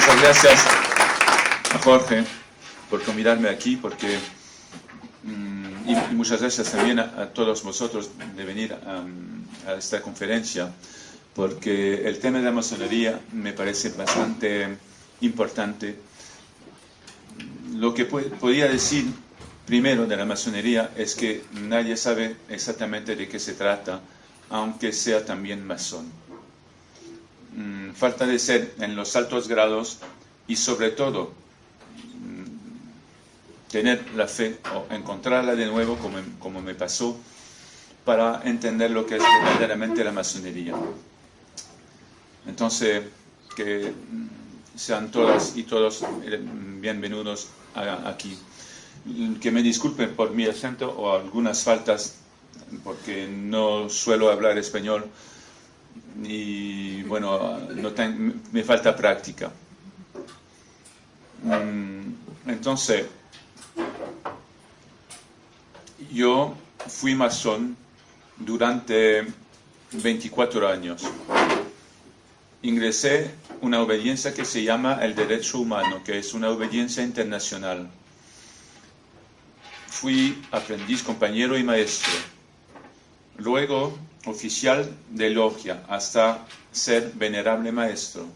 Muchas gracias a Jorge por convidarme aquí, porque y muchas gracias también a todos vosotros de venir a esta conferencia, porque el tema de la masonería me parece bastante importante. Lo que podría decir primero de la masonería es que nadie sabe exactamente de qué se trata, aunque sea también masón. Falta de ser en los altos grados y sobre todo tener la fe o encontrarla de nuevo como me pasó para entender lo que es verdaderamente la masonería. Entonces, que sean todas y todos bienvenidos aquí. Que me disculpen por mi acento o algunas faltas, porque no suelo hablar español y bueno, me falta práctica. Entonces, yo fui masón durante 24 años. Ingresé una obediencia que se llama el derecho humano, que es una obediencia internacional. Fui aprendiz, compañero y maestro. Luego, oficial de logia, hasta ser venerable maestro.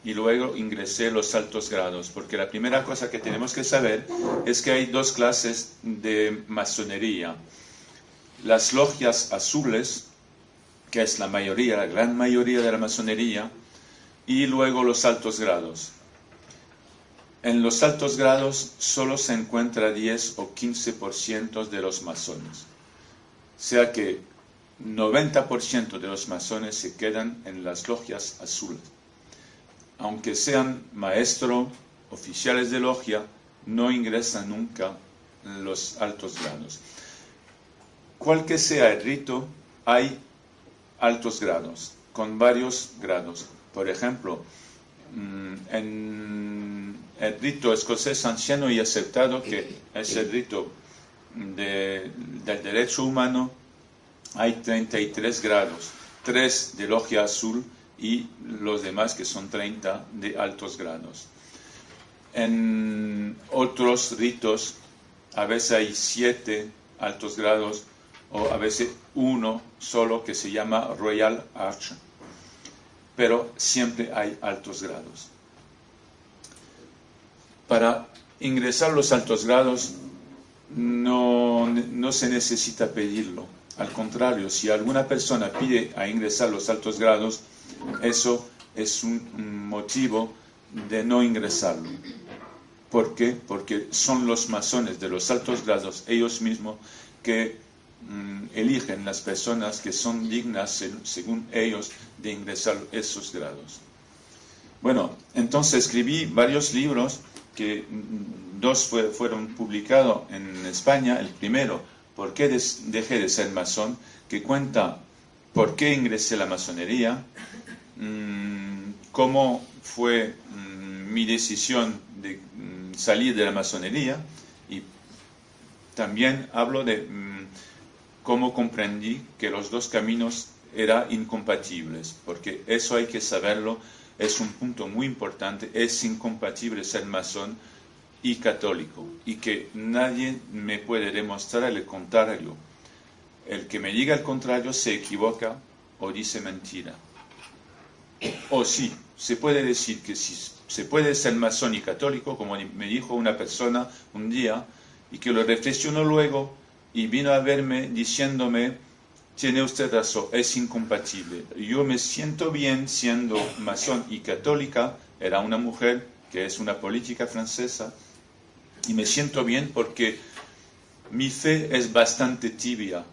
Y luego ingresé a los altos grados, porque la primera cosa que tenemos que saber es que hay dos clases de masonería. Las logias azules, que es la mayoría, la gran mayoría de la masonería, y luego los altos grados. En los altos grados solo se encuentra 10 o 15% de los masones. O sea que 90% de los masones se quedan en las logias azules. Aunque sean maestro, oficiales de logia, no ingresan nunca en los altos grados. Cual que sea el rito, hay altos grados, con varios grados. Por ejemplo, en el rito escocés anciano y aceptado, que es el rito del derecho humano, hay 33 grados, 3 de logia azul y los demás, que son 30 de altos grados. En otros ritos a veces hay 7 altos grados o a veces uno solo, que se llama Royal Arch, pero siempre hay altos grados. Para ingresar a los altos grados no se necesita pedirlo. Al contrario, si alguna persona pide a ingresar a los altos grados, eso es un motivo de no ingresarlo. ¿Por qué? Porque son los masones de los altos grados ellos mismos que eligen las personas que son dignas, según ellos, de ingresar a esos grados. Bueno, entonces escribí varios libros, que dos fueron publicados en España. El primero, ¿por qué dejé de ser masón?, que cuenta por qué ingresé a la masonería, cómo fue mi decisión de salir de la masonería, y también hablo de cómo comprendí que los dos caminos eran incompatibles, porque eso hay que saberlo, es un punto muy importante. Es incompatible ser masón y católico, y que nadie me puede demostrar el contrario. El que me diga el contrario se equivoca o dice mentira. O sí, se puede decir que sí, se puede ser masón y católico, como me dijo una persona un día, y que lo reflexionó luego y vino a verme diciéndome: tiene usted razón, es incompatible. Yo me siento bien siendo masón y católica. Era una mujer que es una política francesa, y me siento bien porque mi fe es bastante tibia,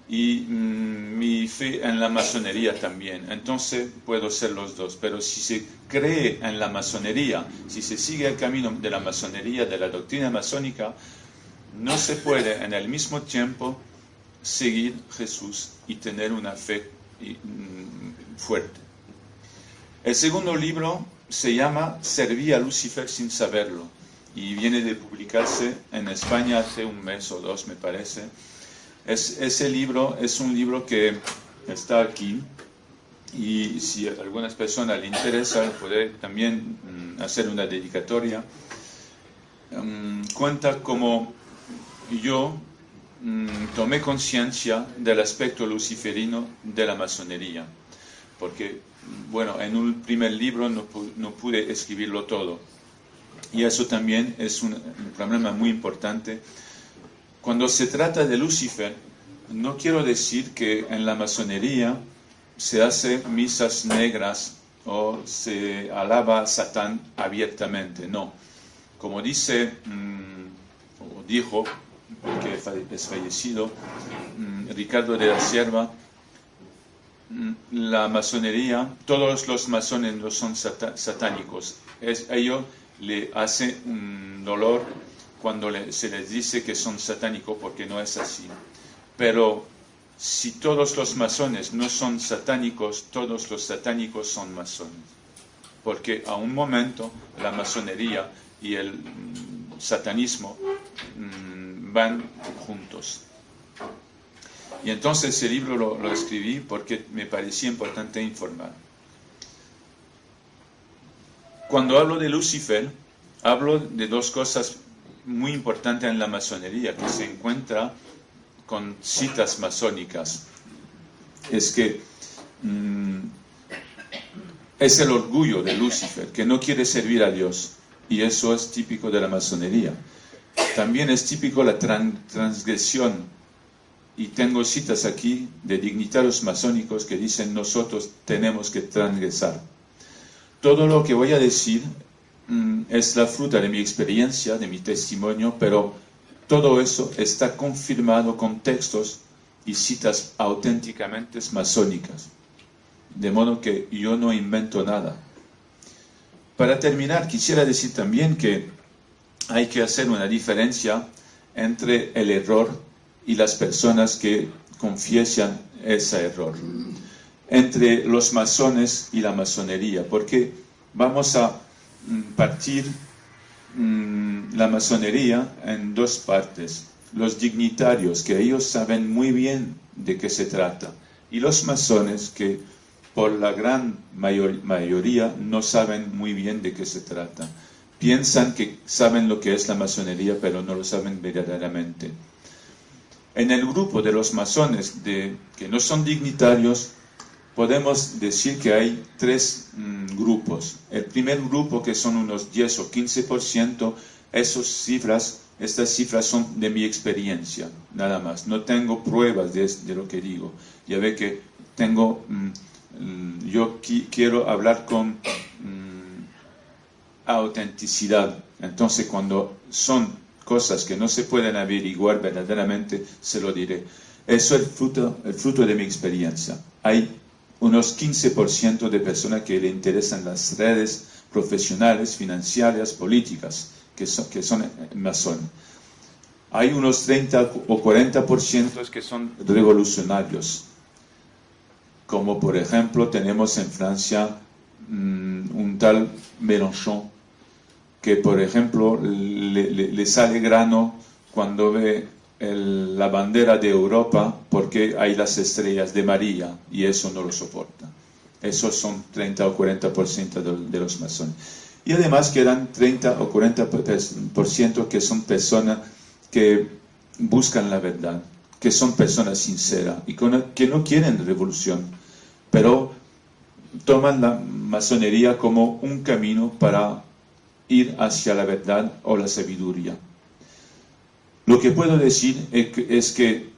y mi fe en la masonería también. Entonces puedo ser los dos. Pero si se cree en la masonería, si se sigue el camino de la masonería, de la doctrina masónica, no se puede en el mismo tiempo seguir Jesús y tener una fe fuerte. El segundo libro se llama Serví a Lucifer sin saberlo, y viene de publicarse en España hace un mes o dos, me parece. Ese libro es un libro que está aquí, y si a algunas personas le interesa, puede también hacer una dedicatoria, cuenta cómo yo tomé conciencia del aspecto luciferino de la masonería, porque, bueno, en un primer libro no pude escribirlo todo, y eso también es un problema muy importante. Cuando se trata de Lucifer, no quiero decir que en la masonería se hacen misas negras o se alaba a Satán abiertamente, no. Como dice, o dijo, porque es fallecido, Ricardo de la Sierva, la masonería, todos los masones no son satánicos. Ellos le hace un dolor cuando se les dice que son satánicos, porque no es así. Pero si todos los masones no son satánicos, todos los satánicos son masones. Porque a un momento la masonería y el satanismo van juntos. Y entonces ese libro lo escribí porque me parecía importante informar. Cuando hablo de Lucifer, hablo de dos cosas muy importantes en la masonería, que se encuentra con citas masónicas. Es que es el orgullo de Lucifer, que no quiere servir a Dios, y eso es típico de la masonería. También es típico la transgresión, y tengo citas aquí de dignitarios masónicos que dicen: nosotros tenemos que transgresar. Todo lo que voy a decir es la fruta de mi experiencia, de mi testimonio, pero todo eso está confirmado con textos y citas auténticamente masónicas. De modo que yo no invento nada. Para terminar, quisiera decir también que hay que hacer una diferencia entre el error y las personas que confiesan ese error. Entre los masones y la masonería, porque vamos a partir la masonería en dos partes. Los dignitarios, que ellos saben muy bien de qué se trata, y los masones, que por la gran mayoría no saben muy bien de qué se trata. Piensan que saben lo que es la masonería, pero no lo saben verdaderamente. En el grupo de los masones que no son dignitarios, podemos decir que hay tres grupos. El primer grupo, que son unos 10 o 15%, estas cifras son de mi experiencia, nada más. No tengo pruebas de lo que digo. Ya ve que yo quiero hablar con autenticidad. Entonces, cuando son cosas que no se pueden averiguar verdaderamente, se lo diré. Eso es el fruto de mi experiencia. Hay unos 15% de personas que le interesan las redes profesionales, financieras, políticas, que son masones. Hay unos 30 o 40% que son revolucionarios, como por ejemplo tenemos en Francia un tal Mélenchon, que por ejemplo le sale grano cuando ve la bandera de Europa, porque hay las estrellas de María, y eso no lo soporta. Esos son 30 o 40% de los masones. Y además quedan 30 o 40% que son personas que buscan la verdad, que son personas sinceras y que no quieren revolución, pero toman la masonería como un camino para ir hacia la verdad o la sabiduría. Lo que puedo decir es que,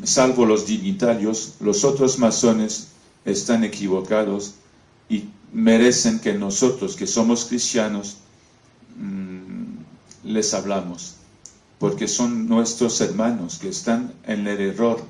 salvo los dignitarios, los otros masones están equivocados y merecen que nosotros, que somos cristianos, les hablamos, porque son nuestros hermanos que están en el error,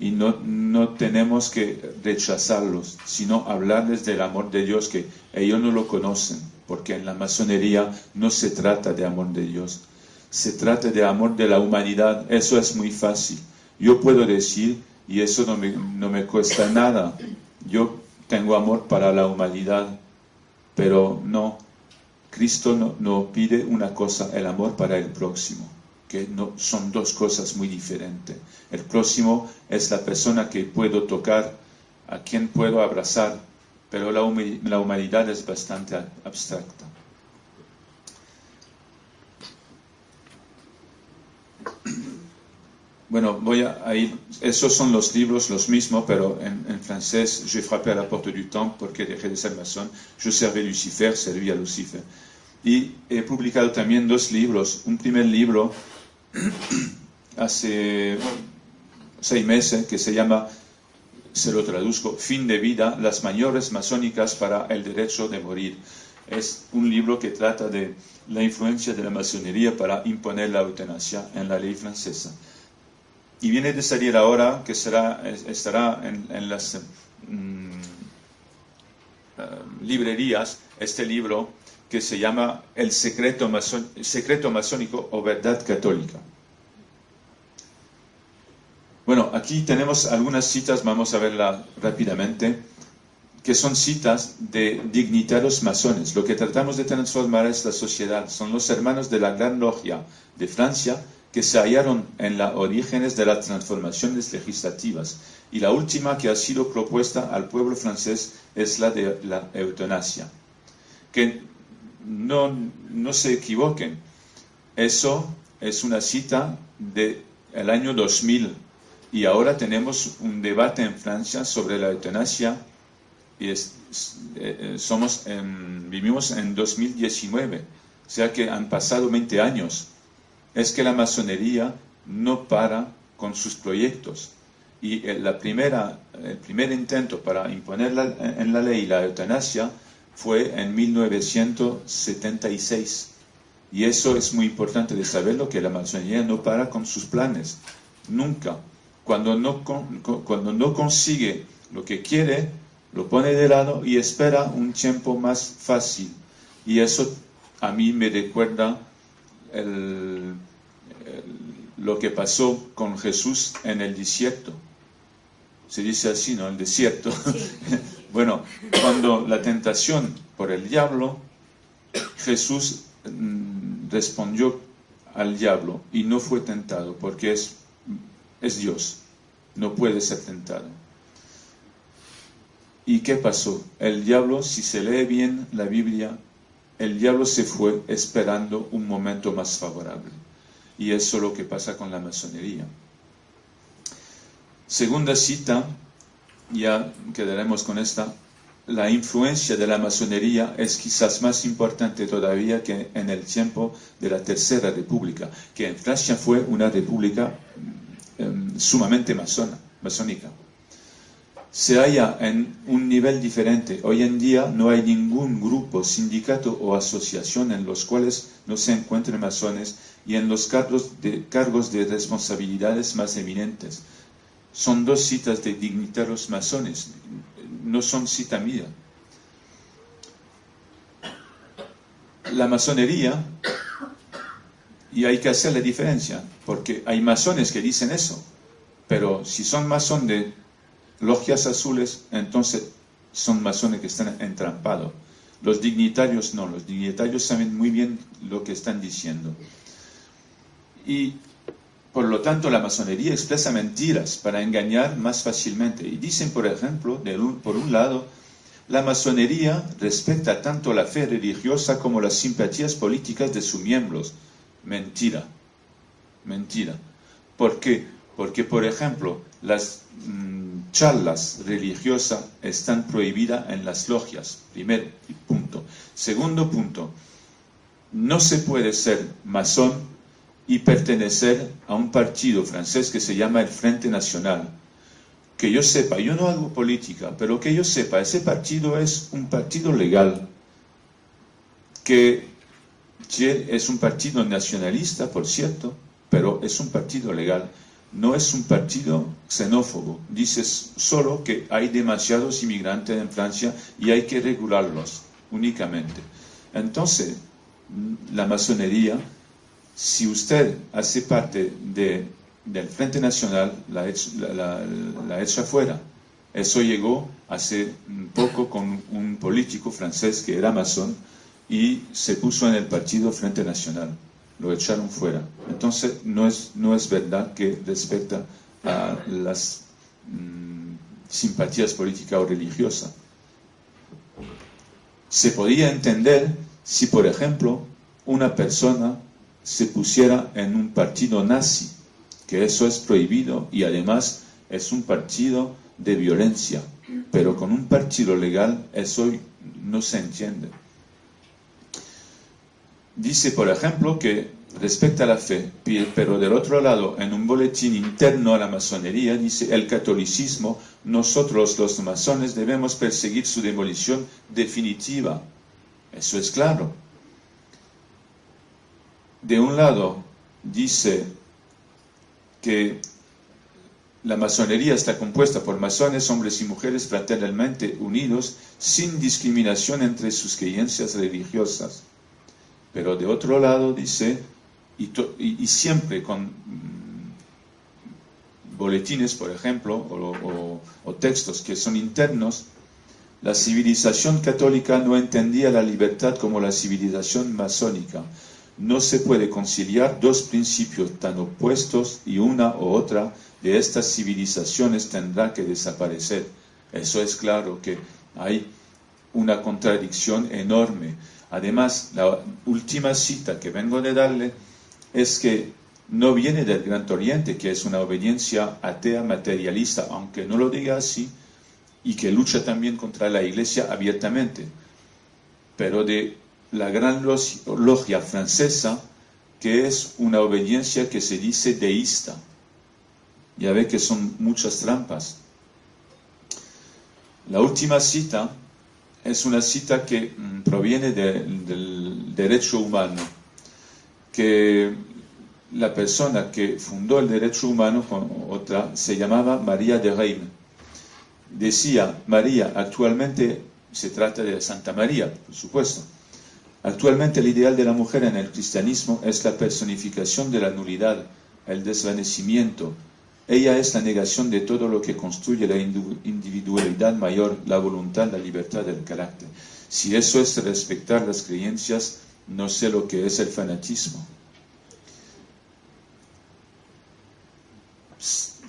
y no tenemos que rechazarlos, sino hablarles del amor de Dios, que ellos no lo conocen, porque en la masonería no se trata de amor de Dios, se trata de amor de la humanidad. Eso es muy fácil. Yo puedo decir, y eso no me cuesta nada, yo tengo amor para la humanidad, pero no, Cristo no pide una cosa, el amor para el próximo, que no, son dos cosas muy diferentes. El próximo es la persona que puedo tocar, a quien puedo abrazar, pero la humanidad es bastante abstracta. Bueno, voy a ir, esos son los libros, los mismos, pero en francés, J'ai frappé à la porte du temps porque dejé de ser masón, Je servais Lucifer, serví a Lucifer. Y he publicado también 2 libros, un primer libro hace 6 meses que se llama, se lo traduzco, Fin de vida, las mayores masónicas para el derecho de morir. Es un libro que trata de la influencia de la masonería para imponer la eutanasia en la ley francesa. Y viene de salir ahora, que estará en las librerías, este libro que se llama El secreto masónico o verdad católica. Bueno, aquí tenemos algunas citas, vamos a verlas rápidamente, que son citas de dignitarios masones. Lo que tratamos de transformar es la sociedad. Son los hermanos de la Gran Logia de Francia que se hallaron en los orígenes de las transformaciones legislativas. Y la última que ha sido propuesta al pueblo francés es la de la eutanasia. Que no se equivoquen, eso es una cita del año 2000. Y ahora tenemos un debate en Francia sobre la eutanasia y vivimos en 2019, o sea que han pasado 20 años. Es que la masonería no para con sus proyectos. Y el primer intento para imponer en la ley la eutanasia fue en 1976. Y eso es muy importante de saberlo, que la masonería no para con sus planes. Nunca. Cuando no consigue lo que quiere, lo pone de lado y espera un tiempo más fácil. Y eso a mí me recuerda lo que pasó con Jesús en el desierto. Se dice así, ¿no? El desierto. Sí. Bueno, cuando la tentación por el diablo, Jesús respondió al diablo y no fue tentado porque es Dios, no puede ser tentado. ¿Y qué pasó? El diablo, si se lee bien la Biblia, el diablo se fue esperando un momento más favorable. Y eso es lo que pasa con la masonería. Segunda cita, ya quedaremos con esta. La influencia de la masonería es quizás más importante todavía que en el tiempo de la Tercera República, que en Francia fue una república sumamente masónica. Se halla en un nivel diferente. Hoy en día no hay ningún grupo, sindicato o asociación en los cuales no se encuentren masones y en los cargos de responsabilidades más eminentes. Son 2 citas de dignitarios masones, no son cita mía. La masonería, y hay que hacer la diferencia, porque hay masones que dicen eso, pero si son masón de logias azules, entonces son masones que están entrampados. Los dignitarios no, los dignitarios saben muy bien lo que están diciendo. Y por lo tanto la masonería expresa mentiras para engañar más fácilmente. Y dicen, por ejemplo, por un lado, la masonería respeta tanto la fe religiosa como las simpatías políticas de sus miembros. Mentira, mentira. ¿Por qué? Porque, por ejemplo, las charlas religiosas están prohibidas en las logias. Primer punto. Segundo punto, no se puede ser masón y pertenecer a un partido francés que se llama el Frente Nacional. Que yo sepa, yo no hago política, pero que yo sepa, ese partido es un partido legal, que es un partido nacionalista, por cierto, pero es un partido legal. No es un partido xenófobo. Dices solo que hay demasiados inmigrantes en Francia y hay que regularlos únicamente. Entonces, la masonería, si usted hace parte del Frente Nacional, la echa fuera. Eso llegó hace poco con un político francés que era masón y se puso en el partido Frente Nacional. Lo echaron fuera. Entonces no es verdad que respecta a las simpatías políticas o religiosas. se podía entender si, por ejemplo, una persona se pusiera en un partido nazi, que eso es prohibido y además es un partido de violencia, pero con un partido legal eso no se entiende. Dice, por ejemplo, que respecta a la fe, pero del otro lado, en un boletín interno a la masonería, dice: el catolicismo, nosotros los masones debemos perseguir su demolición definitiva. Eso es claro. De un lado, dice que la masonería está compuesta por masones, hombres y mujeres fraternalmente unidos, sin discriminación entre sus creencias religiosas. Pero de otro lado dice, y siempre con boletines, por ejemplo, o textos que son internos, la civilización católica no entendía la libertad como la civilización masónica. No se puede conciliar dos principios tan opuestos y una u otra de estas civilizaciones tendrá que desaparecer. Eso es claro que hay una contradicción enorme. Además, la última cita que vengo de darle es que no viene del Gran Oriente, que es una obediencia atea materialista, aunque no lo diga así, y que lucha también contra la Iglesia abiertamente, pero de la Gran Logia francesa, que es una obediencia que se dice deísta. Ya ve que son muchas trampas. La última cita es una cita que proviene del derecho humano, que la persona que fundó el derecho humano con otra se llamaba María de Reims. Decía: María, actualmente se trata de Santa María, por supuesto. Actualmente el ideal de la mujer en el cristianismo es la personificación de la nulidad, el desvanecimiento. Ella es la negación de todo lo que construye la individualidad mayor, la voluntad, la libertad del carácter. Si eso es respetar las creencias, no sé lo que es el fanatismo.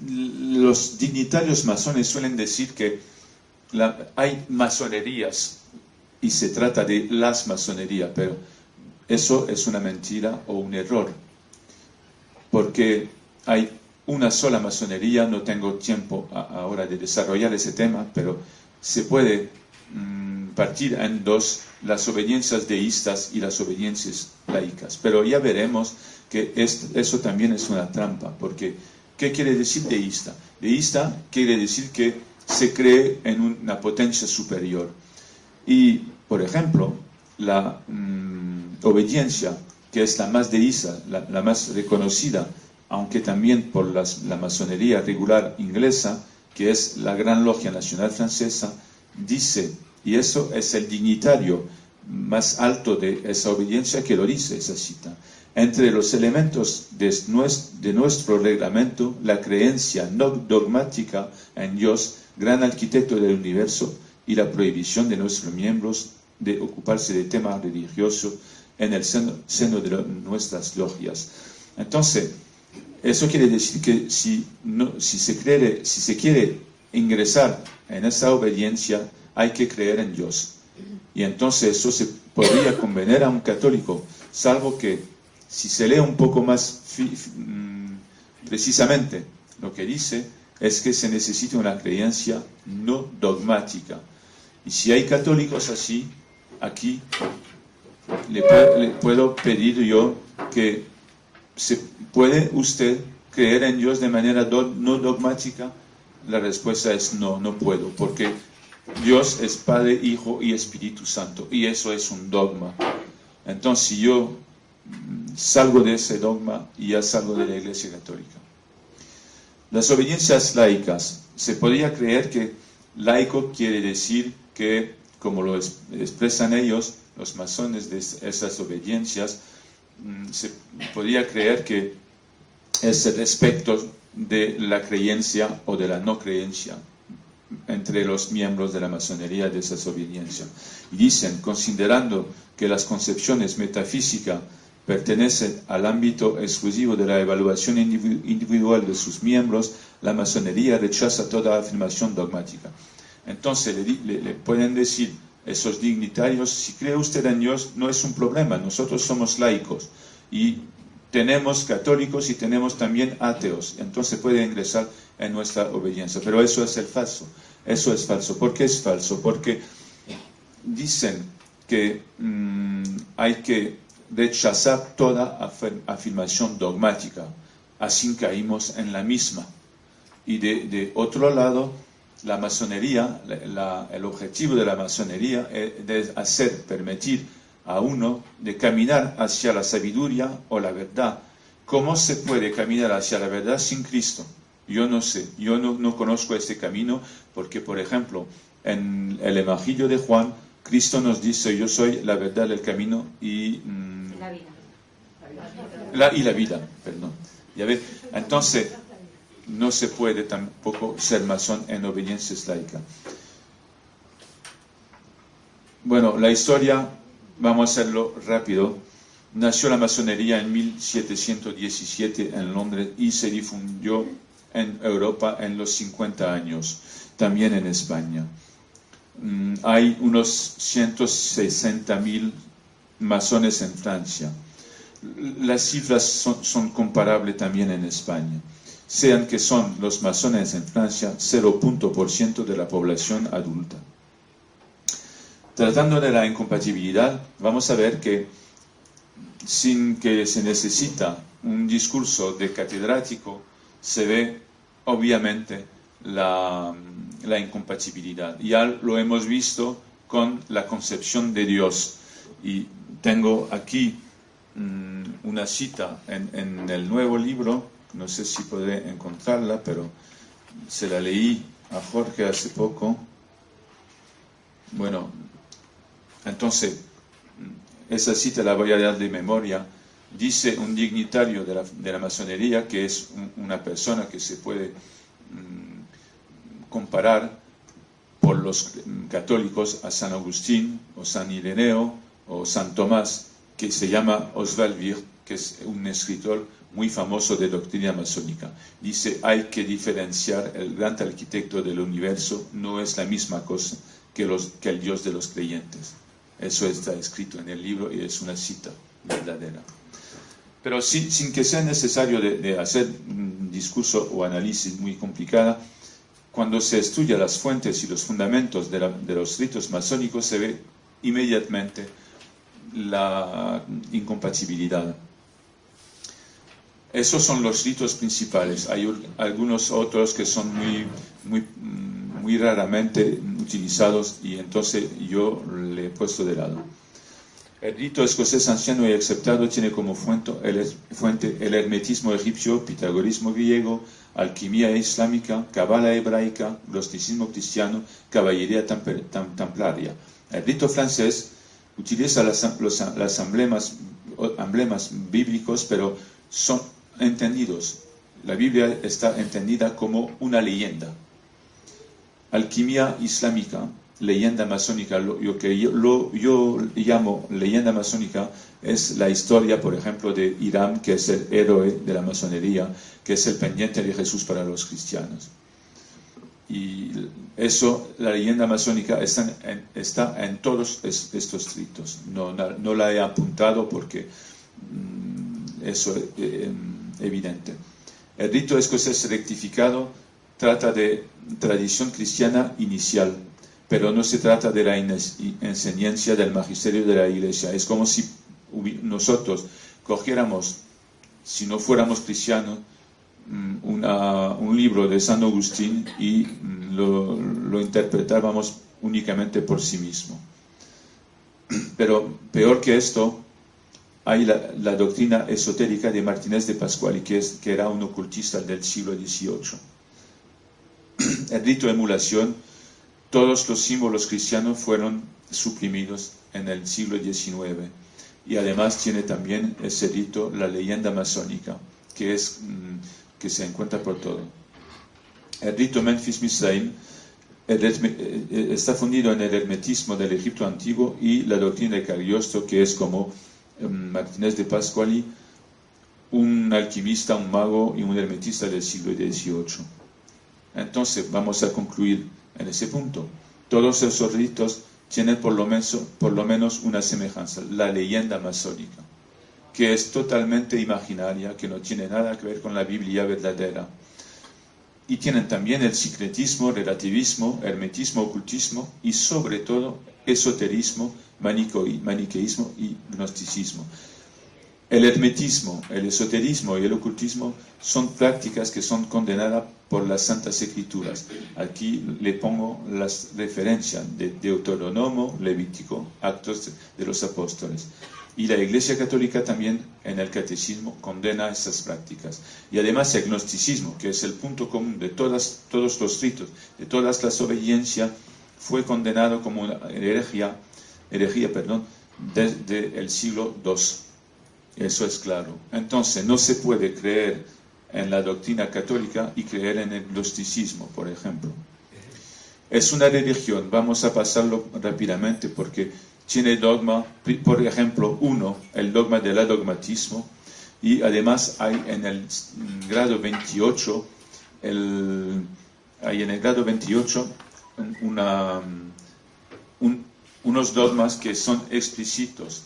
Los dignitarios masones suelen decir que hay masonerías y se trata de las masonerías, pero eso es una mentira o un error, porque hay una sola masonería. No tengo tiempo ahora de desarrollar ese tema, pero se puede partir en dos: las obediencias deístas y las obediencias laicas. Pero ya veremos que eso también es una trampa, porque ¿qué quiere decir deísta? Deísta quiere decir que se cree en una potencia superior. Y, por ejemplo, la obediencia, que es la más deísta, la más reconocida, aunque también por la masonería regular inglesa, que es la Gran Logia Nacional Francesa, dice, y eso es el dignitario más alto de esa obediencia que lo dice esa cita: entre los elementos de nuestro reglamento, la creencia no dogmática en Dios, gran arquitecto del universo, y la prohibición de nuestros miembros de ocuparse de temas religiosos en el seno de nuestras logias. Entonces, eso quiere decir que si se quiere ingresar en esa obediencia, hay que creer en Dios. Y entonces eso se podría convenir a un católico, salvo que si se lee un poco más precisamente, lo que dice es que se necesita una creencia no dogmática. Y si hay católicos así, aquí le puedo pedir yo que ¿puede usted creer en Dios de manera no dogmática? La respuesta es no, no puedo, porque Dios es Padre, Hijo y Espíritu Santo, y eso es un dogma. Entonces, si yo salgo de ese dogma, y ya salgo de la Iglesia Católica. Las obediencias laicas. Se podría creer que laico quiere decir que, como lo expresan ellos, los masones de esas obediencias, se podría creer que es el respecto de la creencia o de la no creencia entre los miembros de la masonería de esas obediencias. Y dicen, considerando que las concepciones metafísicas pertenecen al ámbito exclusivo de la evaluación individual de sus miembros, la masonería rechaza toda afirmación dogmática. Entonces le pueden decir esos dignitarios, si cree usted en Dios, no es un problema, nosotros somos laicos y tenemos católicos y tenemos también ateos, entonces puede ingresar en nuestra obediencia. Pero eso es el falso, eso es falso. ¿Por qué es falso? Porque dicen que hay que rechazar toda afirmación dogmática, así caímos en la misma. Y de otro lado, la masonería, el objetivo de la masonería es de permitir a uno de caminar hacia la sabiduría o la verdad. ¿Cómo se puede caminar hacia la verdad sin Cristo? Yo no sé, yo no conozco este camino, porque, por ejemplo, en el Evangelio de Juan, Cristo nos dice: yo soy la verdad, el camino y la vida. La vida, perdón. ¿Ya ves? Entonces, no se puede tampoco ser masón en obediencia laica. Bueno, la historia, vamos a hacerlo rápido. Nació la masonería en 1717 en Londres y se difundió en Europa en los 50 años, también en España. Hay unos 160.000 masones en Francia. Las cifras son comparables también en España. Sean que son los masones en Francia 0% de la población adulta. Tratando de la incompatibilidad, vamos a ver que sin que se necesita un discurso de catedrático, se ve obviamente la incompatibilidad. Ya lo hemos visto con la concepción de Dios. Y tengo aquí una cita en el nuevo libro, no sé si podré encontrarla, pero se la leí a Jorge hace poco. Bueno, entonces, esa cita la voy a dar de memoria. Dice un dignitario de la masonería, que es una persona que se puede comparar por los católicos a San Agustín, o San Ireneo, o San Tomás, que se llama Oswald Wirth, que es un escritor muy famoso de doctrina masónica. Dice: hay que diferenciar, el gran arquitecto del universo no es la misma cosa que el Dios de los creyentes. Eso está escrito en el libro y es una cita verdadera. Pero sin que sea necesario de hacer un discurso o análisis muy complicada, cuando se estudia las fuentes y los fundamentos de los ritos masónicos, se ve inmediatamente la incompatibilidad. Esos son los ritos principales. Hay algunos otros que son muy raramente utilizados y entonces yo le he puesto de lado. El rito escocés anciano y aceptado tiene como fuente el hermetismo egipcio, pitagorismo griego, alquimia islámica, cabala hebraica, gnosticismo cristiano, caballería templaria. El rito francés utiliza los emblemas bíblicos, pero son entendidos. La Biblia está entendida como una leyenda. Alquimia islámica, leyenda masónica, lo que yo llamo leyenda masónica es la historia, por ejemplo, de Hiram, que es el héroe de la masonería, que es el pendiente de Jesús para los cristianos. Y eso, la leyenda masónica está en todos estos ritos. No la he apuntado porque eso es evidente. El rito escocés rectificado trata de tradición cristiana inicial, pero no se trata de la enseñanza del magisterio de la Iglesia. Es como si nosotros cogiéramos, si no fuéramos cristianos, un libro de San Agustín y lo interpretábamos únicamente por sí mismo. Pero peor que esto, hay la doctrina esotérica de Martínez de Pascual, que era un ocultista del siglo XVIII. El rito de emulación, todos los símbolos cristianos fueron suprimidos en el siglo XIX, y además tiene también ese rito la leyenda masónica, que se encuentra por todo. El rito Memphis-Misraim está fundido en el hermetismo del Egipto antiguo y la doctrina de Cagliostro, que es como Martínez de Pascual, un alquimista, un mago y un hermetista del siglo XVIII. Entonces, vamos a concluir en ese punto. Todos esos ritos tienen por lo menos una semejanza, la leyenda masónica, que es totalmente imaginaria, que no tiene nada que ver con la Biblia verdadera. Y tienen también el secretismo, relativismo, hermetismo, ocultismo y sobre todo esoterismo, maniqueísmo y gnosticismo. El hermetismo, el esoterismo y el ocultismo son prácticas que son condenadas por las Santas Escrituras. Aquí le pongo las referencias de Deuteronomio, Levítico, Actos de los Apóstoles. Y la Iglesia Católica también en el Catecismo condena esas prácticas. Y además el gnosticismo, que es el punto común de todos los ritos, de todas las obediencias, fue condenado como una herejía, desde el siglo II. Eso es claro. Entonces no se puede creer en la doctrina católica y creer en el gnosticismo, por ejemplo. Es una religión, vamos a pasarlo rápidamente porque tiene dogma, por ejemplo, el dogma del adogmatismo, y además hay en el grado 28, unos dogmas que son explícitos.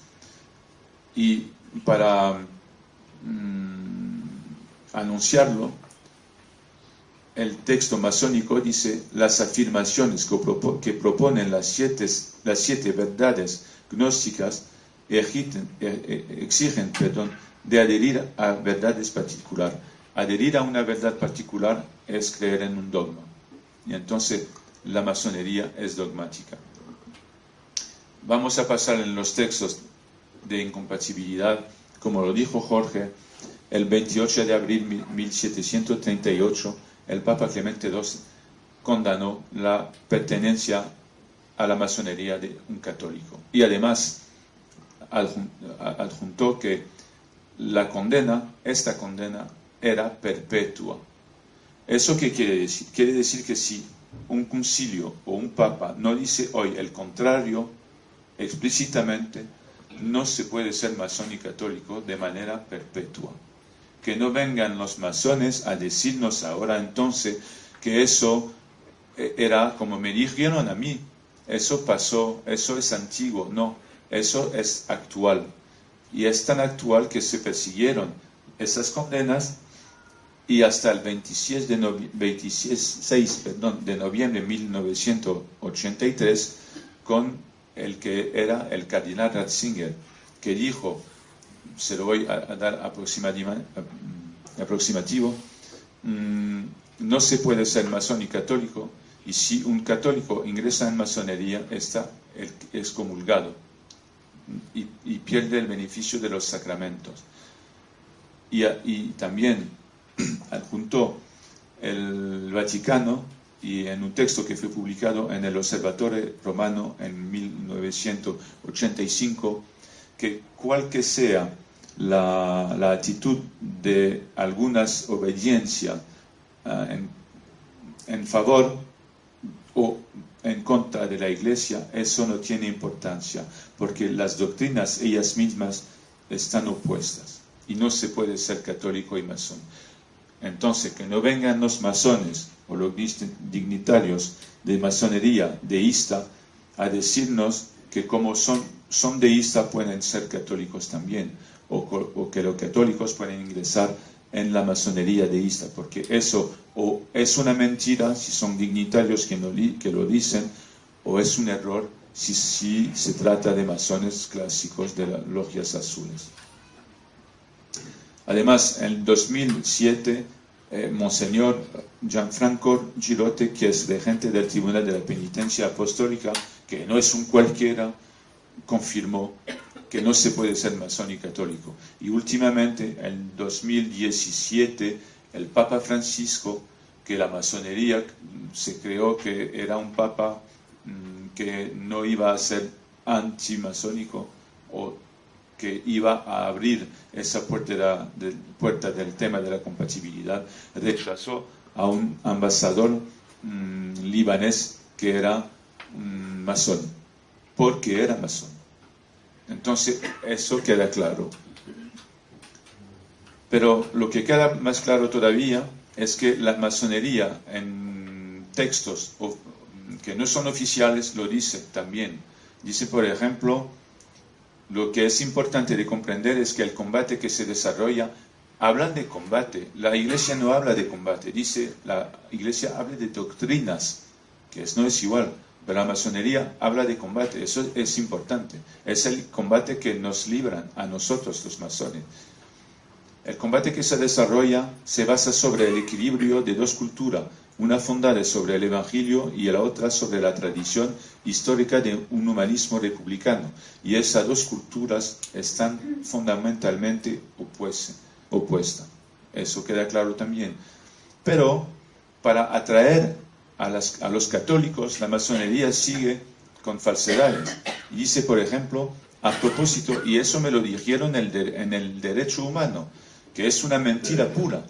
Y para anunciarlo, el texto masónico dice: las afirmaciones que proponen las siete verdades gnósticas exigen de adherir a verdades particulares. Adherir a una verdad particular es creer en un dogma. Y entonces la masonería es dogmática. Vamos a pasar en los textos de incompatibilidad. Como lo dijo Jorge, el 28 de abril de 1738, el Papa Clemente II condenó la pertenencia a la masonería de un católico. Y además adjuntó que esta condena era perpetua. ¿Eso qué quiere decir? Quiere decir que si un concilio o un papa no dice hoy el contrario explícitamente, no se puede ser masón y católico de manera perpetua. Que no vengan los masones a decirnos ahora entonces que eso era como me dijeron a mí, eso pasó, eso es antiguo. No, eso es actual. Y es tan actual que se persiguieron esas condenas, y hasta el 26 de noviembre de 1983, con el que era el cardenal Ratzinger, que dijo, se lo voy a dar aproximativo, no se puede ser masón y católico, y si un católico ingresa en masonería, está excomulgado y pierde el beneficio de los sacramentos. Y también adjuntó el Vaticano, y en un texto que fue publicado en el Observatorio Romano en 1985, que cual que sea la actitud de algunas obediencias en favor o en contra de la Iglesia, eso no tiene importancia, porque las doctrinas ellas mismas están opuestas, y no se puede ser católico y masón. Entonces, que no vengan los masones o los dignitarios de masonería deísta a decirnos que como son deístas pueden ser católicos también, o que los católicos pueden ingresar en la masonería deísta, porque eso o es una mentira si son dignitarios que lo dicen, o es un error si se trata de masones clásicos de las logias azules. Además, en 2007, Monseñor Gianfranco Girote, que es regente del Tribunal de la Penitencia Apostólica, que no es un cualquiera, confirmó que no se puede ser masón y católico. Y últimamente, en 2017, el Papa Francisco, que la masonería se creó que era un papa que no iba a ser antimasónico, o que iba a abrir esa puerta del tema de la compatibilidad, rechazó a un ambasador libanés que era masón, porque era masón. Entonces, eso queda claro. Pero lo que queda más claro todavía es que la masonería en textos que no son oficiales lo dice también. Dice, por ejemplo, lo que es importante de comprender es que el combate que se desarrolla, hablan de combate. La Iglesia no habla de combate, dice, la Iglesia habla de doctrinas, que no es igual. Pero la masonería habla de combate, eso es importante. Es el combate que nos libran a nosotros los masones. El combate que se desarrolla se basa sobre el equilibrio de dos culturas, una fundada sobre el Evangelio y la otra sobre la tradición histórica de un humanismo republicano. Y esas dos culturas están fundamentalmente opuestas. Eso queda claro también. Pero para atraer a los católicos, la masonería sigue con falsedades. Y dice, por ejemplo, a propósito, y eso me lo dijeron en el derecho humano, que es una mentira pura.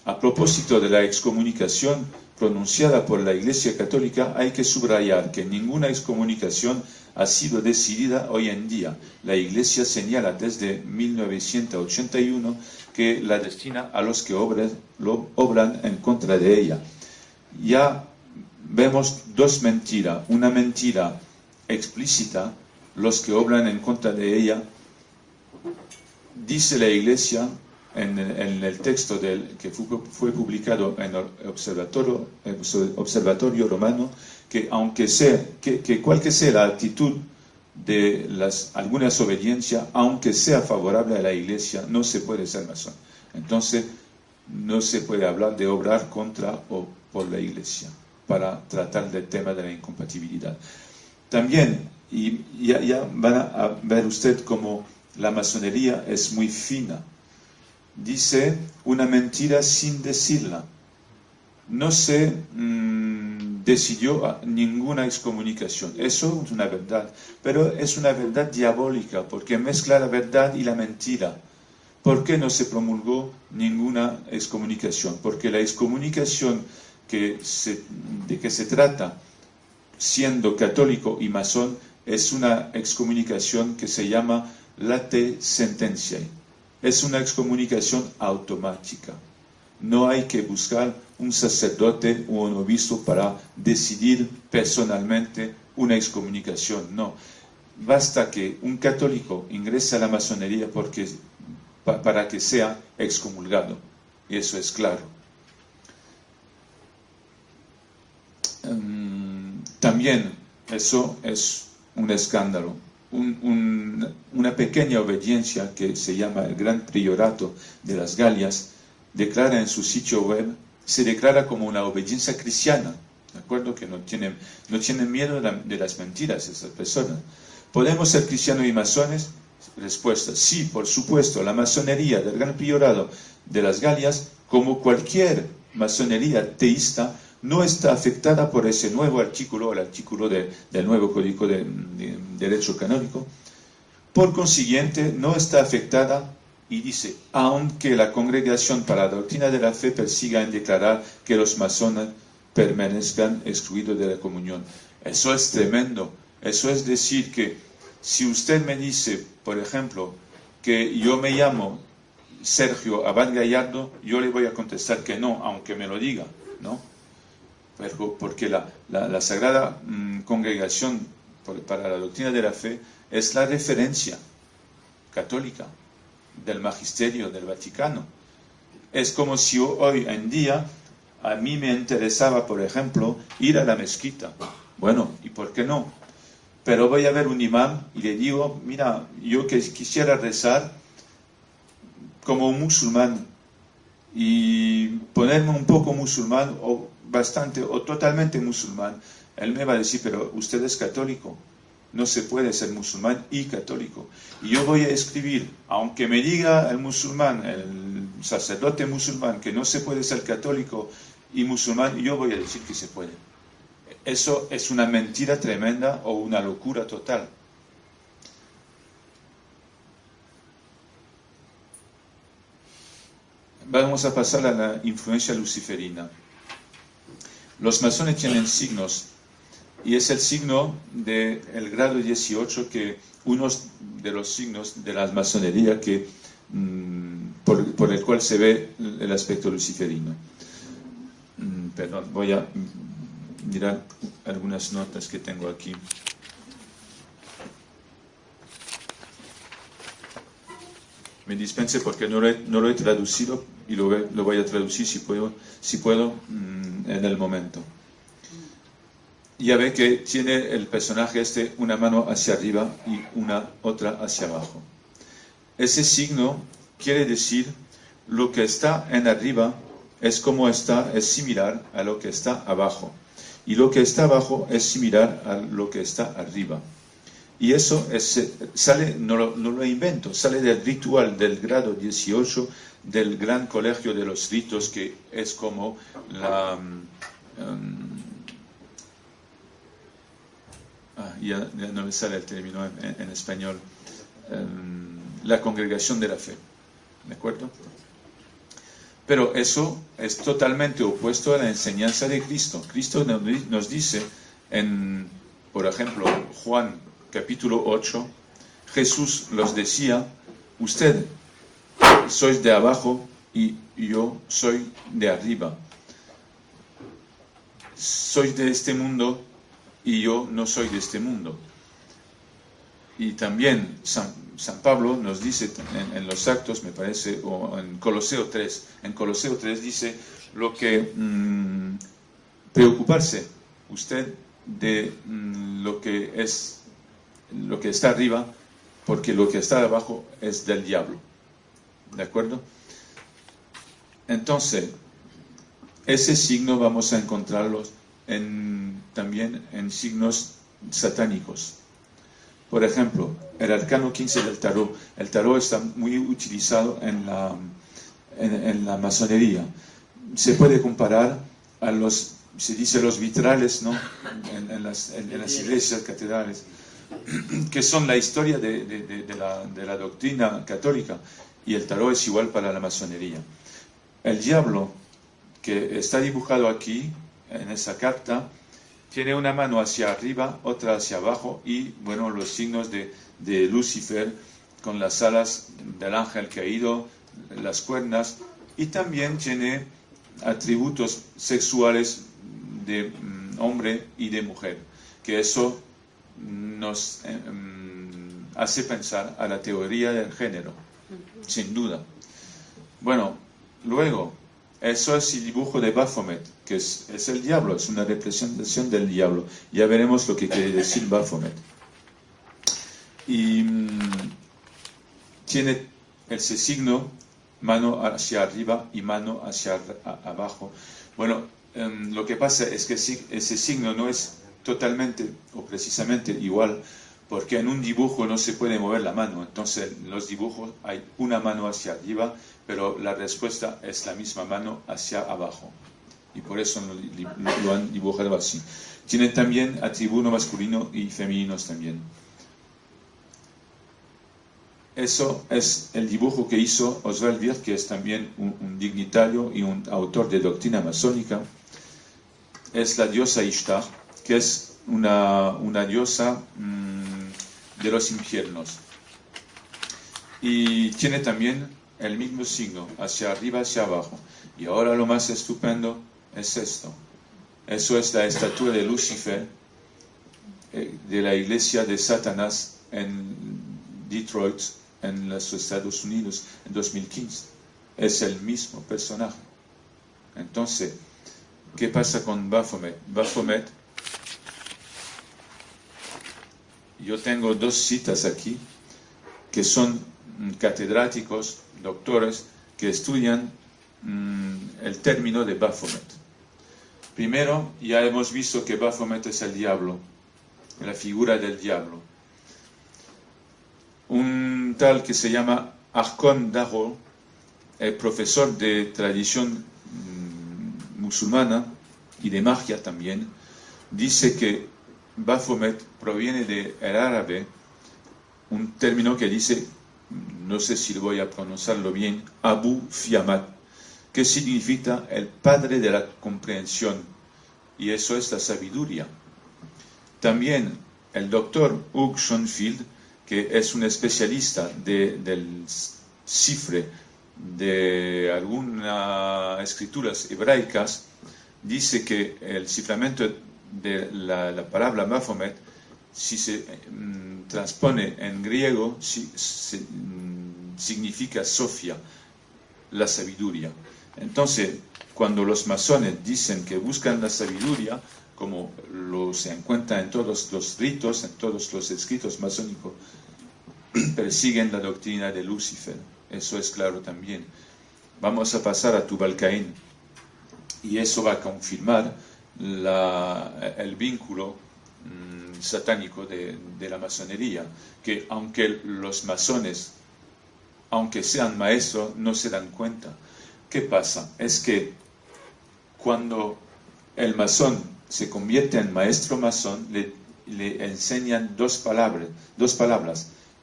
A propósito de la excomunicación pronunciada por la Iglesia Católica, hay que subrayar que ninguna excomunicación ha sido decidida hoy en día. La Iglesia señala desde 1981 que la destina a los que obran en contra de ella. Ya vemos dos mentiras. Una mentira explícita, los que obran en contra de ella. Dice la Iglesia en el texto que fue publicado en el Observatorio Romano, que aunque que cualquier sea la actitud de alguna desobediencia, aunque sea favorable a la Iglesia, no se puede ser masón. Entonces, no se puede hablar de obrar contra o por la Iglesia para tratar del tema de la incompatibilidad. También, y ya van a ver usted cómo la masonería es muy fina. Dice una mentira sin decirla. No se decidió ninguna excomunicación. Eso es una verdad, pero es una verdad diabólica, porque mezcla la verdad y la mentira. ¿Por qué no se promulgó ninguna excomunicación? Porque la excomunicación de que se trata, siendo católico y masón, es una excomunicación que se llama late sententiae. Es una excomunicación automática. No hay que buscar un sacerdote o un obispo para decidir personalmente una excomunicación. No. Basta que un católico ingrese a la masonería para que sea excomulgado. Y eso es claro. También eso es un escándalo. Una pequeña obediencia que se llama el Gran Priorato de las Galias declara en su sitio web, se declara como una obediencia cristiana, ¿de acuerdo? Que no tienen miedo de las mentiras esas personas. ¿Podemos ser cristianos y masones? Respuesta, sí, por supuesto. La masonería del Gran Priorato de las Galias, como cualquier masonería teísta, no está afectada por ese nuevo artículo, el artículo del nuevo Código de Derecho Canónico. Por consiguiente, no está afectada, y dice, aunque la Congregación para la Doctrina de la Fe persiga en declarar que los masones permanezcan excluidos de la comunión. Eso es tremendo. Eso es decir que si usted me dice, por ejemplo, que yo me llamo Sergio Abad Gallardo, yo le voy a contestar que no, aunque me lo diga, ¿no? Porque la Sagrada Congregación para la Doctrina de la Fe es la referencia católica del magisterio del Vaticano. Es como si hoy en día a mí me interesaba, por ejemplo, ir a la mezquita. Bueno, ¿y por qué no? Pero voy a ver un imán y le digo, mira, yo que quisiera rezar como un musulmán y ponerme un poco musulmán o bastante o totalmente musulmán. Él me va a decir, pero usted es católico, no se puede ser musulmán y católico. Y yo voy a escribir, aunque me diga el musulmán, el sacerdote musulmán, que no se puede ser católico y musulmán, yo voy a decir que se puede. Eso es una mentira tremenda o una locura total. Vamos a pasar a la influencia luciferina. Los masones tienen signos, y es el signo del grado 18, que uno de los signos de la masonería por el cual se ve el aspecto luciferino. Perdón, voy a mirar algunas notas que tengo aquí. Me dispense porque no lo he traducido y lo voy a traducir si puedo en el momento. Ya ve que tiene el personaje una mano hacia arriba y otra hacia abajo. Ese signo quiere decir lo que está en arriba es similar a lo que está abajo. Y lo que está abajo es similar a lo que está arriba. Y eso sale, no lo invento, sale del ritual del grado 18 del Gran Colegio de los Ritos, que es como ya no me sale el término en español, la congregación de la fe, ¿de acuerdo? Pero eso es totalmente opuesto a la enseñanza de Cristo. Cristo nos dice por ejemplo, Juan capítulo 8, Jesús los decía, usted sois de abajo y yo soy de arriba. Sois de este mundo y yo no soy de este mundo. Y también San Pablo nos dice en los Actos, me parece, o en Coloseo 3. En Coloseo 3 dice lo que preocuparse usted de lo que está arriba, porque lo que está abajo es del diablo. ¿De acuerdo? Entonces, ese signo vamos a encontrarlo también en signos satánicos. Por ejemplo, el arcano 15 del tarot. El tarot está muy utilizado en la masonería. Se puede comparar se dice los vitrales, ¿no? en las iglesias, catedrales, que son la historia de la doctrina católica, y el tarot es igual para la masonería. El diablo, que está dibujado aquí, en esa carta, tiene una mano hacia arriba, otra hacia abajo, y bueno, los signos de Lucifer, con las alas del ángel caído, las cuernas, y también tiene atributos sexuales de hombre y de mujer, que eso nos hace pensar a la teoría del género, sin duda. Bueno, luego, eso es el dibujo de Baphomet, que es el diablo, es una representación del diablo. Ya veremos lo que quiere decir Baphomet. Y tiene ese signo, mano hacia arriba y mano hacia abajo. Bueno, lo que pasa es que ese signo no es totalmente o precisamente igual, porque en un dibujo no se puede mover la mano. Entonces, en los dibujos hay una mano hacia arriba, pero la respuesta es la misma mano hacia abajo. Y por eso lo han dibujado así. Tiene también atributo masculino y femeninos también. Eso es el dibujo que hizo Oswald Wirth, que es también un dignitario y un autor de doctrina masónica. Es la diosa Ishtar, que es una diosa de los infiernos. Y tiene también el mismo signo, hacia arriba, hacia abajo. Y ahora lo más estupendo es esto. Eso es la estatua de Lucifer, de la iglesia de Satanás en Detroit, en los Estados Unidos, en 2015. Es el mismo personaje. Entonces, ¿qué pasa con Baphomet? Baphomet, yo tengo dos citas aquí, que son catedráticos, doctores, que estudian el término de Baphomet. Primero, ya hemos visto que Baphomet es el diablo, la figura del diablo. Un tal que se llama Archon Daro, el profesor de tradición musulmana y de magia también, dice que Baphomet proviene del árabe, un término que dice, no sé si voy a pronunciarlo bien, Abu Fiamat, que significa el padre de la comprensión, y eso es la sabiduría. También el doctor Hugh Schonfield, que es un especialista del cifre de algunas escrituras hebraicas, dice que el ciframiento de la palabra Baphomet, si se transpone en griego, significa Sofía, la sabiduría. Entonces, cuando los masones dicen que buscan la sabiduría, como se encuentra en todos los ritos, en todos los escritos masónicos, persiguen la doctrina de Lucifer. Eso es claro también. Vamos a pasar a Tubal Caín, y eso va a confirmar el vínculo satánico de la masonería, que aunque los masones, aunque sean maestros, no se dan cuenta. ¿Qué pasa? Es que cuando el masón se convierte en maestro masón, le enseñan dos palabras,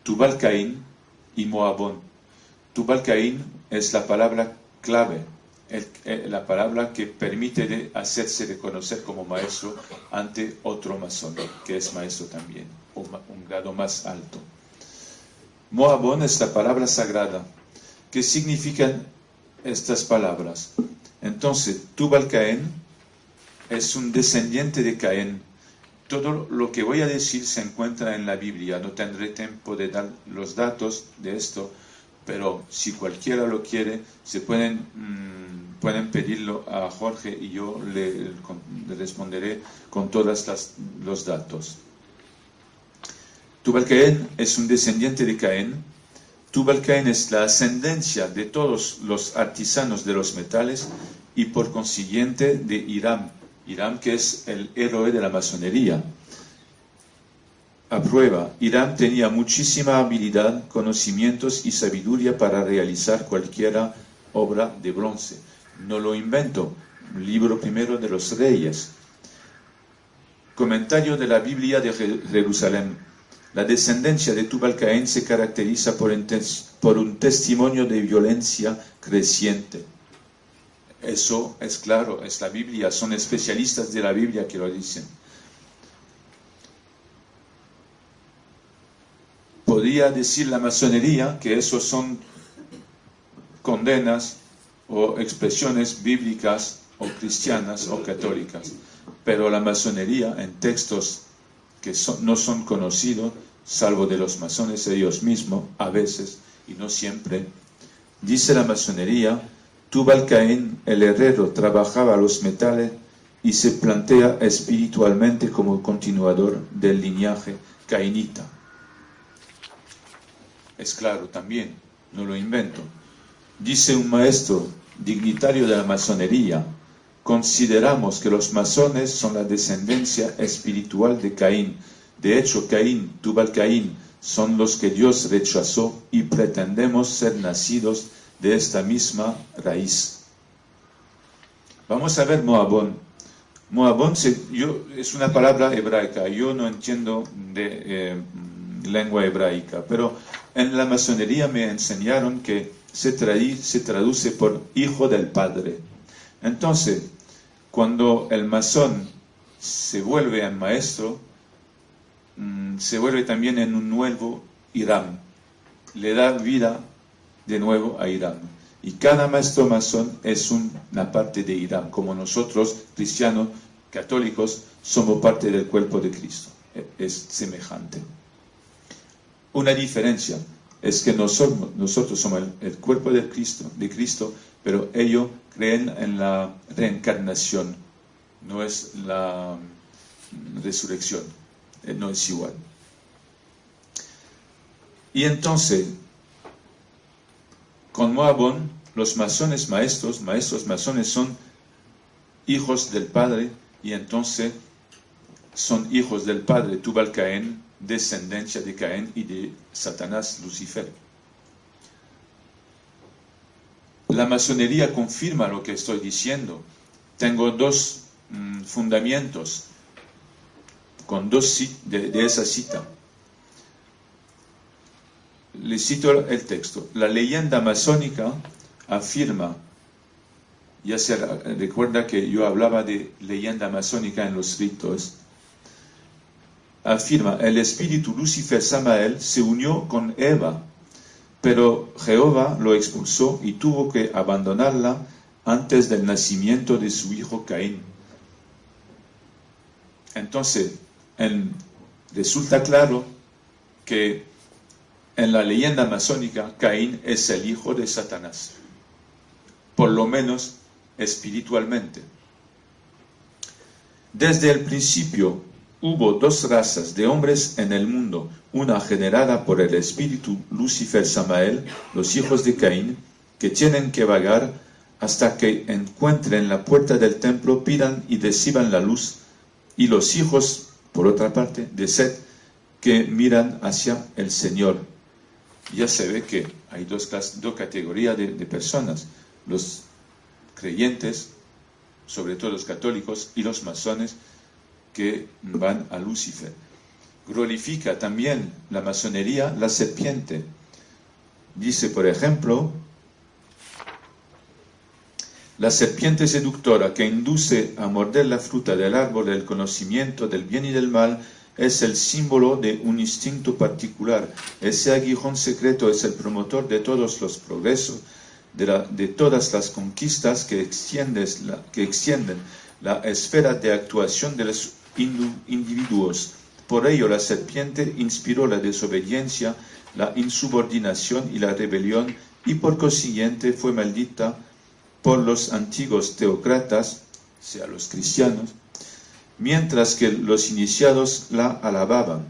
Tubal Caín y Moabón. Tubal Caín es la palabra clave, la palabra que permite de hacerse reconocer como maestro ante otro masón, que es maestro también, un grado más alto. Moabón es la palabra sagrada. ¿Qué significan estas palabras? Entonces, Tubal Caín es un descendiente de Caín. Todo lo que voy a decir se encuentra en la Biblia. No tendré tiempo de dar los datos de esto, pero si cualquiera lo quiere, pueden pedirlo a Jorge y yo le responderé con todos los datos. Tubal Caín es un descendiente de Caín. Tubal Caín es la ascendencia de todos los artesanos de los metales y por consiguiente de Hiram. Hiram, que es el héroe de la masonería. A prueba, Hiram tenía muchísima habilidad, conocimientos y sabiduría para realizar cualquier obra de bronce. No lo invento. Libro primero de los Reyes. Comentario de la Biblia de Jerusalén. La descendencia de Tubal Caín se caracteriza por un testimonio de violencia creciente. Eso es claro, es la Biblia, son especialistas de la Biblia que lo dicen. Podría decir la masonería que esos son condenas o expresiones bíblicas o cristianas o católicas, pero la masonería en textos que no son conocidos, salvo de los masones ellos mismos, a veces y no siempre, dice la masonería: Tubal Caín, el herrero, trabajaba los metales y se plantea espiritualmente como continuador del linaje cainita. Es claro también, no lo invento. Dice un maestro dignitario de la masonería: consideramos que los masones son la descendencia espiritual de Caín. De hecho, Caín, Tubal Caín, son los que Dios rechazó y pretendemos ser nacidos de esta misma raíz. Vamos a ver Moabón. Moabón es una palabra hebraica. Yo no entiendo de lengua hebraica, pero en la masonería me enseñaron que se traduce por hijo del padre. Entonces, cuando el masón se vuelve en maestro, se vuelve también en un nuevo Hiram. Le da vida de nuevo a Hiram. Y cada maestro masón es una parte de Hiram, como nosotros, cristianos, católicos, somos parte del cuerpo de Cristo. Es semejante. Una diferencia es que nosotros somos el cuerpo de Cristo, pero ellos creen en la reencarnación, no es la resurrección, no es igual. Y entonces, con Moabón, los masones maestros masones son hijos del Padre, y entonces son hijos del Padre Tubal Caín, descendencia de Caín y de Satanás, Lucifer. La masonería confirma lo que estoy diciendo. Tengo dos fundamentos con de esa cita. Le cito el texto. La leyenda masónica afirma, ya se recuerda que yo hablaba de leyenda masónica en los ritos, afirma: el espíritu Lucifer Samael se unió con Eva, pero Jehová lo expulsó y tuvo que abandonarla antes del nacimiento de su hijo Caín. Entonces, resulta claro que en la leyenda masónica, Caín es el hijo de Satanás, por lo menos espiritualmente. Desde el principio hubo dos razas de hombres en el mundo, una generada por el espíritu Lucifer-Samael, los hijos de Caín, que tienen que vagar hasta que encuentren la puerta del templo, pidan y reciban la luz, y los hijos, por otra parte, de Set, que miran hacia el Señor. Ya se ve que hay dos categorías de personas, los creyentes, sobre todo los católicos, y los masones que van a Lucifer. Glorifica también la masonería la serpiente. Dice, por ejemplo, la serpiente seductora que induce a morder la fruta del árbol del conocimiento del bien y del mal es el símbolo de un instinto particular. Ese aguijón secreto es el promotor de todos los progresos, de todas las conquistas que extienden la esfera de actuación de los individuos. Por ello la serpiente inspiró la desobediencia, la insubordinación y la rebelión, y por consiguiente fue maldita por los antiguos teócratas, o sea, los cristianos, mientras que los iniciados la alababan.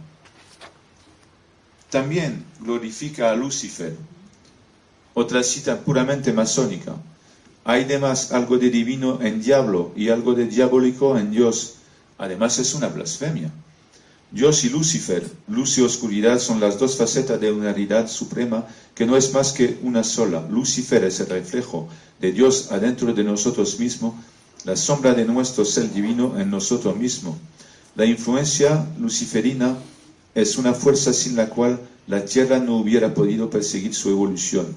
También glorifica a Lucifer. Otra cita puramente masónica. Hay además algo de divino en diablo y algo de diabólico en Dios. Además es una blasfemia. Dios y Lucifer, luz y oscuridad, son las dos facetas de una realidad suprema que no es más que una sola. Lucifer es el reflejo de Dios adentro de nosotros mismos, la sombra de nuestro ser divino en nosotros mismos. La influencia luciferina es una fuerza sin la cual la Tierra no hubiera podido perseguir su evolución.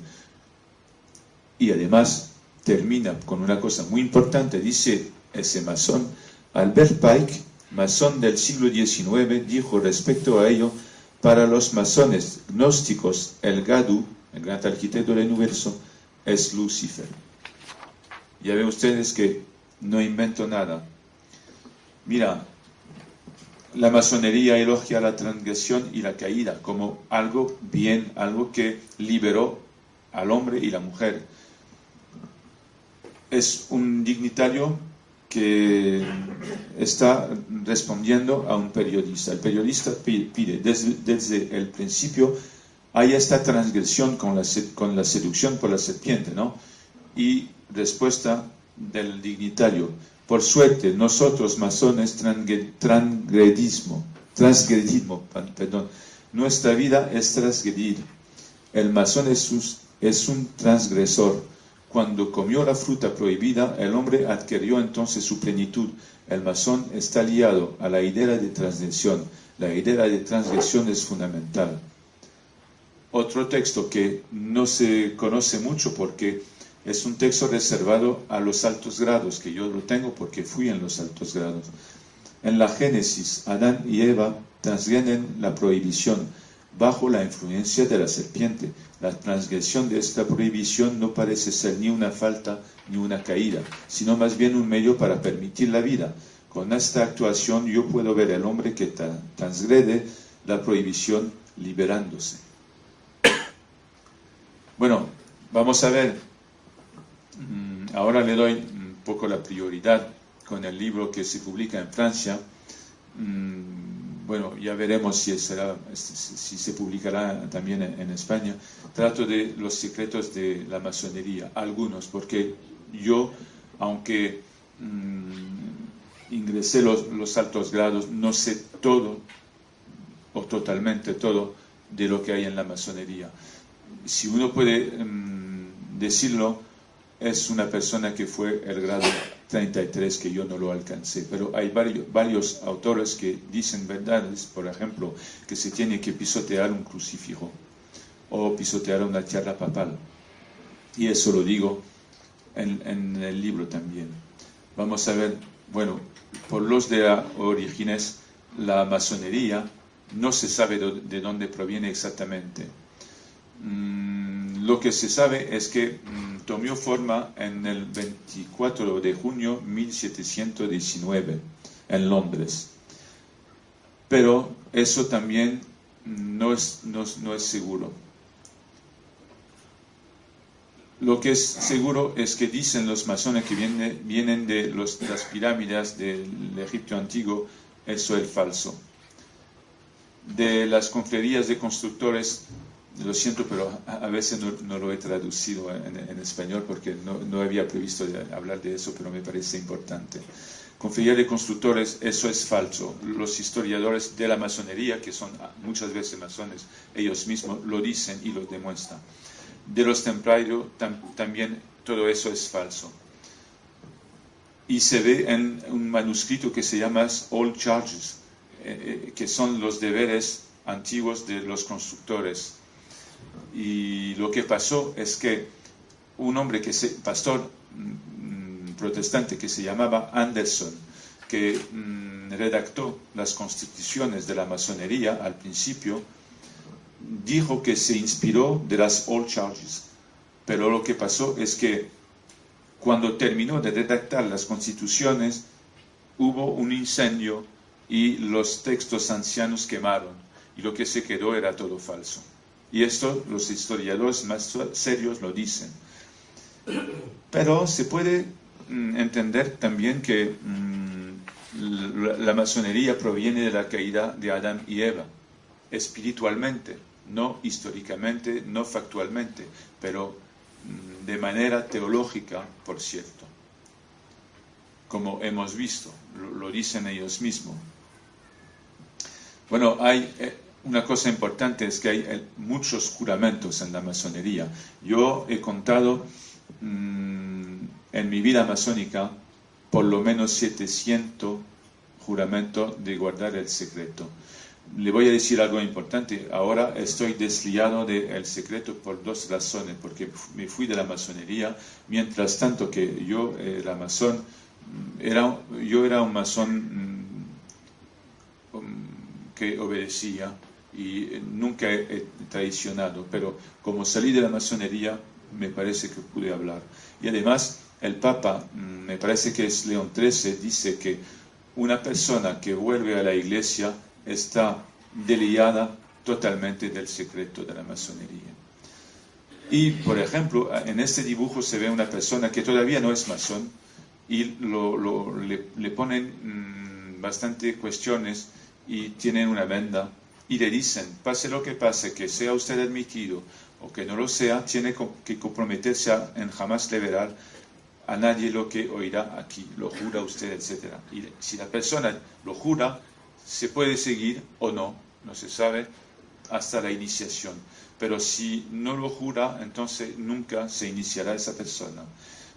Y además termina con una cosa muy importante, dice ese masón, Albert Pike, masón del siglo XIX, dijo respecto a ello: para los masones gnósticos, el Gadu, el gran arquitecto del universo, es Lucifer. Ya ven ustedes que no invento nada. Mira, la masonería elogia la transgresión y la caída como algo bien, algo que liberó al hombre y la mujer. Es un dignitario que está respondiendo a un periodista. El periodista pide desde el principio hay esta transgresión con la seducción por la serpiente, ¿no? Y respuesta del dignitario: por suerte, nosotros masones transgredimos, nuestra vida es transgredir. El masón es un transgresor. Cuando comió la fruta prohibida, el hombre adquirió entonces su plenitud. El masón está liado a la idea de transgresión. La idea de transgresión es fundamental. Otro texto que no se conoce mucho porque es un texto reservado a los altos grados, que yo lo tengo porque fui en los altos grados. En la Génesis, Adán y Eva transgreden la prohibición bajo la influencia de la serpiente. La transgresión de esta prohibición no parece ser ni una falta ni una caída, sino más bien un medio para permitir la vida. Con esta actuación yo puedo ver al hombre que transgrede la prohibición liberándose. Bueno, vamos a ver. Ahora le doy un poco la prioridad con el libro que se publica en Francia. Bueno, ya veremos si se publicará también en España. Trato de los secretos de la masonería, algunos, porque yo, aunque ingresé los altos grados, no sé todo o totalmente todo de lo que hay en la masonería. Si uno puede decirlo, es una persona que fue el grado 33, que yo no lo alcancé, pero hay varios autores que dicen verdades, por ejemplo, que se tiene que pisotear un crucifijo o pisotear una tierra papal, y eso lo digo en el libro también. Vamos a ver, bueno, por los de orígenes, la masonería no se sabe de dónde proviene exactamente. Lo que se sabe es que tomó forma en el 24 de junio de 1719 en Londres. Pero eso también no es seguro. Lo que es seguro es que dicen los masones que vienen de las pirámides del Egipto antiguo, eso es falso. De las confrarías de constructores, lo siento, pero a veces no lo he traducido en español porque no había previsto hablar de eso, pero me parece importante. Confraría de constructores, eso es falso. Los historiadores de la masonería, que son muchas veces masones, ellos mismos lo dicen y lo demuestran. De los templarios también todo eso es falso. Y se ve en un manuscrito que se llama Old Charges, que son los deberes antiguos de los constructores. Y lo que pasó es que un hombre pastor protestante que se llamaba Anderson, que redactó las constituciones de la masonería al principio, dijo que se inspiró de las Old Charges, pero lo que pasó es que cuando terminó de redactar las constituciones hubo un incendio y los textos ancianos quemaron y lo que se quedó era todo falso. Y esto los historiadores más serios lo dicen. Pero se puede entender también que la masonería proviene de la caída de Adán y Eva, espiritualmente, no históricamente, no factualmente, pero de manera teológica, por cierto. Como hemos visto, lo dicen ellos mismos. Bueno, hay una cosa importante, es que hay muchos juramentos en la masonería. Yo he contado en mi vida masónica por lo menos 700 juramentos de guardar el secreto. Le voy a decir algo importante. Ahora estoy desliado del secreto por dos razones, porque me fui de la masonería, mientras tanto que yo era masón, yo era un masón que obedecía y nunca he traicionado, pero como salí de la masonería me parece que pude hablar. Y además el Papa, me parece que es León XIII, dice que una persona que vuelve a la iglesia está desliada totalmente del secreto de la masonería. Y, por ejemplo, en este dibujo se ve una persona que todavía no es masón y le ponen bastante cuestiones y tienen una venda y le dicen, pase lo que pase, que sea usted admitido o que no lo sea, tiene que comprometerse en jamás revelar a nadie lo que oirá aquí, lo jura usted, etc. Y si la persona lo jura, se puede seguir o no, no se sabe, hasta la iniciación. Pero si no lo jura, entonces nunca se iniciará esa persona.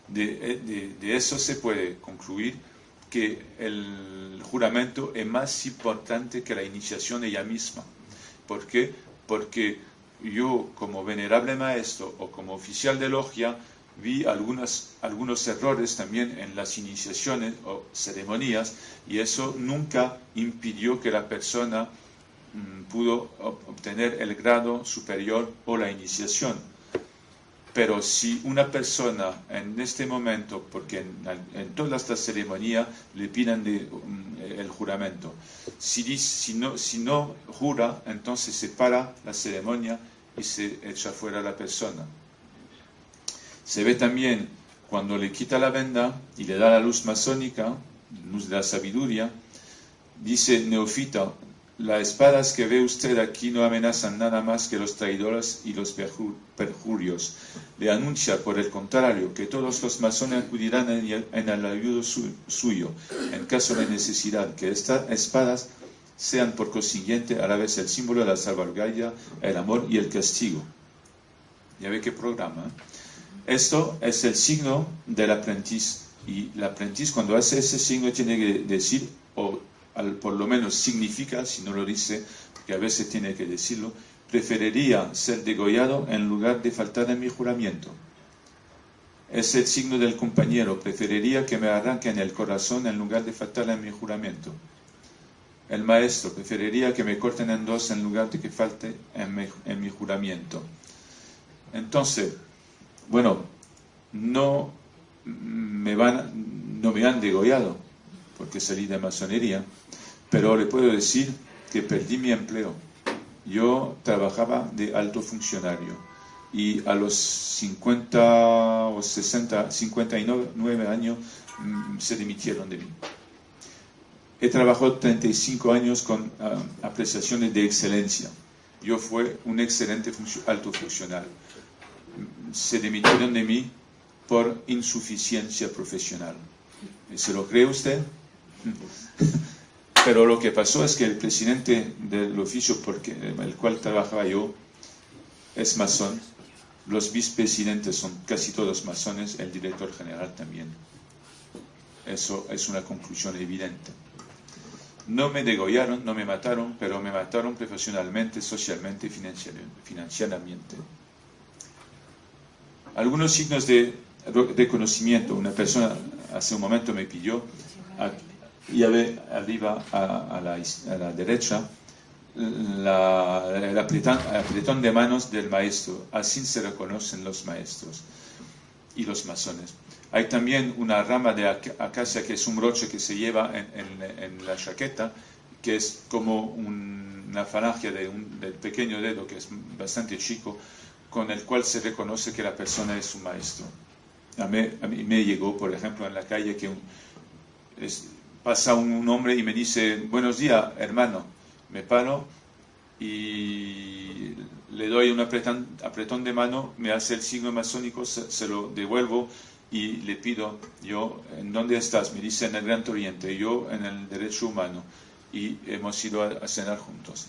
De eso se puede concluir que el juramento es más importante que la iniciación ella misma. ¿Por qué? Porque yo, como venerable maestro o como oficial de logia, vi algunos errores también en las iniciaciones o ceremonias, y eso nunca impidió que la persona pudo obtener el grado superior o la iniciación. Pero si una persona en este momento, porque en todas las ceremonias le piden el juramento, si no jura, entonces se para la ceremonia y se echa fuera la persona. Se ve también cuando le quita la venda y le da la luz masónica, luz de la sabiduría, dice neófita, las espadas que ve usted aquí no amenazan nada más que los traidores y los perjurios. Le anuncia, por el contrario, que todos los masones acudirán en el ayudo suyo, en caso de necesidad, que estas espadas sean por consiguiente a la vez el símbolo de la salvaguardia, el amor y el castigo. Ya ve qué programa, ¿eh? Esto es el signo del aprendiz, y el aprendiz cuando hace ese signo tiene que decir, o por lo menos significa, si no lo dice, porque a veces tiene que decirlo, preferiría ser degollado en lugar de faltar en mi juramento. Es el signo del compañero, preferiría que me arranquen el corazón en lugar de faltar en mi juramento. El maestro, preferiría que me corten en dos en lugar de que falte en mi juramento. Entonces, bueno, no me han degollado porque salí de masonería, pero le puedo decir que perdí mi empleo yo trabajaba de alto funcionario y a los 50 o 60, 59 años se dimitieron de mí. He trabajado 35 años con apreciaciones de excelencia. Yo fui un excelente alto funcionario. Se dimitieron de mí por insuficiencia profesional. ¿Se lo cree usted? Pero lo que pasó es que el presidente del oficio por el cual trabajaba yo es masón, los vicepresidentes son casi todos masones, el director general también. Eso es una conclusión evidente. No me degollaron, no me mataron, pero me mataron profesionalmente, socialmente y financieramente. Algunos signos de reconocimiento. Una persona hace un momento me pidió, y arriba a la derecha, el apretón de manos del maestro. Así se reconocen los maestros y los masones. Hay también una rama de acacia, que es un broche que se lleva en la chaqueta, que es como una falange del pequeño dedo, que es bastante chico, con el cual se reconoce que la persona es un maestro. A mí me llegó, por ejemplo, en la calle que pasa un hombre y me dice: buenos días, hermano. Me paro y le doy un apretón de mano, me hace el signo masónico, se lo devuelvo y le pido: yo, ¿en dónde estás? Me dice: en el Gran Oriente, yo en el derecho humano, y hemos ido a cenar juntos.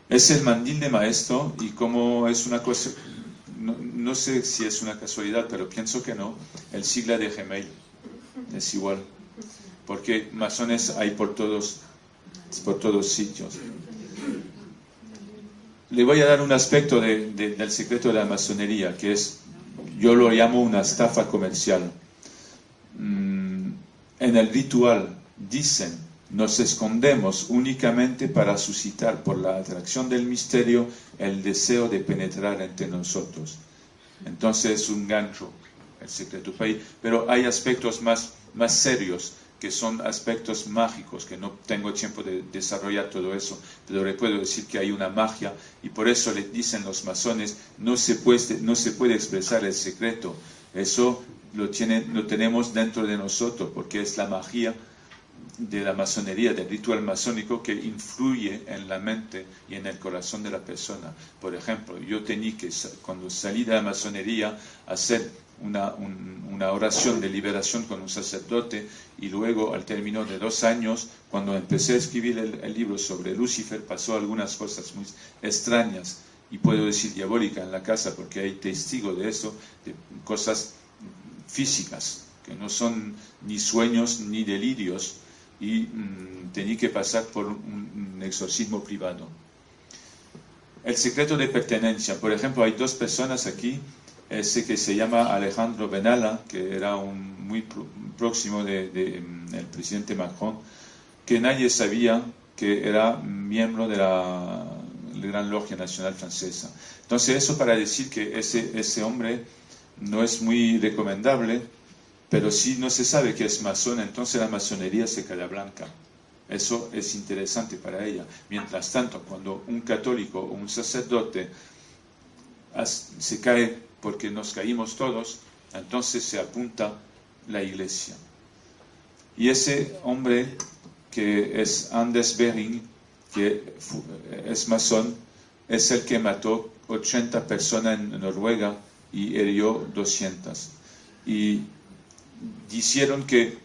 Es el mandil de maestro, y como es una cosa, no sé si es una casualidad, pero pienso que no, el sigla de Gmail es igual, porque masones hay por todos sitios. Le voy a dar un aspecto del secreto de la masonería, que es, yo lo llamo una estafa comercial. En el ritual dicen: nos escondemos únicamente para suscitar por la atracción del misterio el deseo de penetrar entre nosotros. Entonces es un gancho el secreto. Pero hay aspectos más serios, que son aspectos mágicos, que no tengo tiempo de desarrollar todo eso, pero le puedo decir que hay una magia, y por eso le dicen los masones: no se puede expresar el secreto, eso lo tenemos dentro de nosotros, porque es la magia de la masonería, del ritual masónico, que influye en la mente y en el corazón de la persona. Por ejemplo, yo tenía que, cuando salí de la masonería, hacer una oración de liberación con un sacerdote, y luego, al término de 2 años, cuando empecé a escribir el libro sobre Lucifer, pasó algunas cosas muy extrañas, y puedo decir diabólica, en la casa, porque hay testigos de eso, de cosas físicas, que no son ni sueños ni delirios, y tenía que pasar por un exorcismo privado. El secreto de pertenencia. Por ejemplo, hay 2 personas aquí, ese que se llama Alejandro Benalla, que era muy próximo del presidente Macron, que nadie sabía que era miembro de la Gran Logia Nacional Francesa. Entonces, eso para decir que ese hombre no es muy recomendable, pero si no se sabe que es masón, entonces la masonería se queda blanca. Eso es interesante para ella. Mientras tanto, cuando un católico o un sacerdote se cae, porque nos caímos todos, entonces se apunta la iglesia. Y ese hombre, que es Anders Behring, que es masón, es el que mató 80 personas en Noruega y hirió 200. Y dijeron que,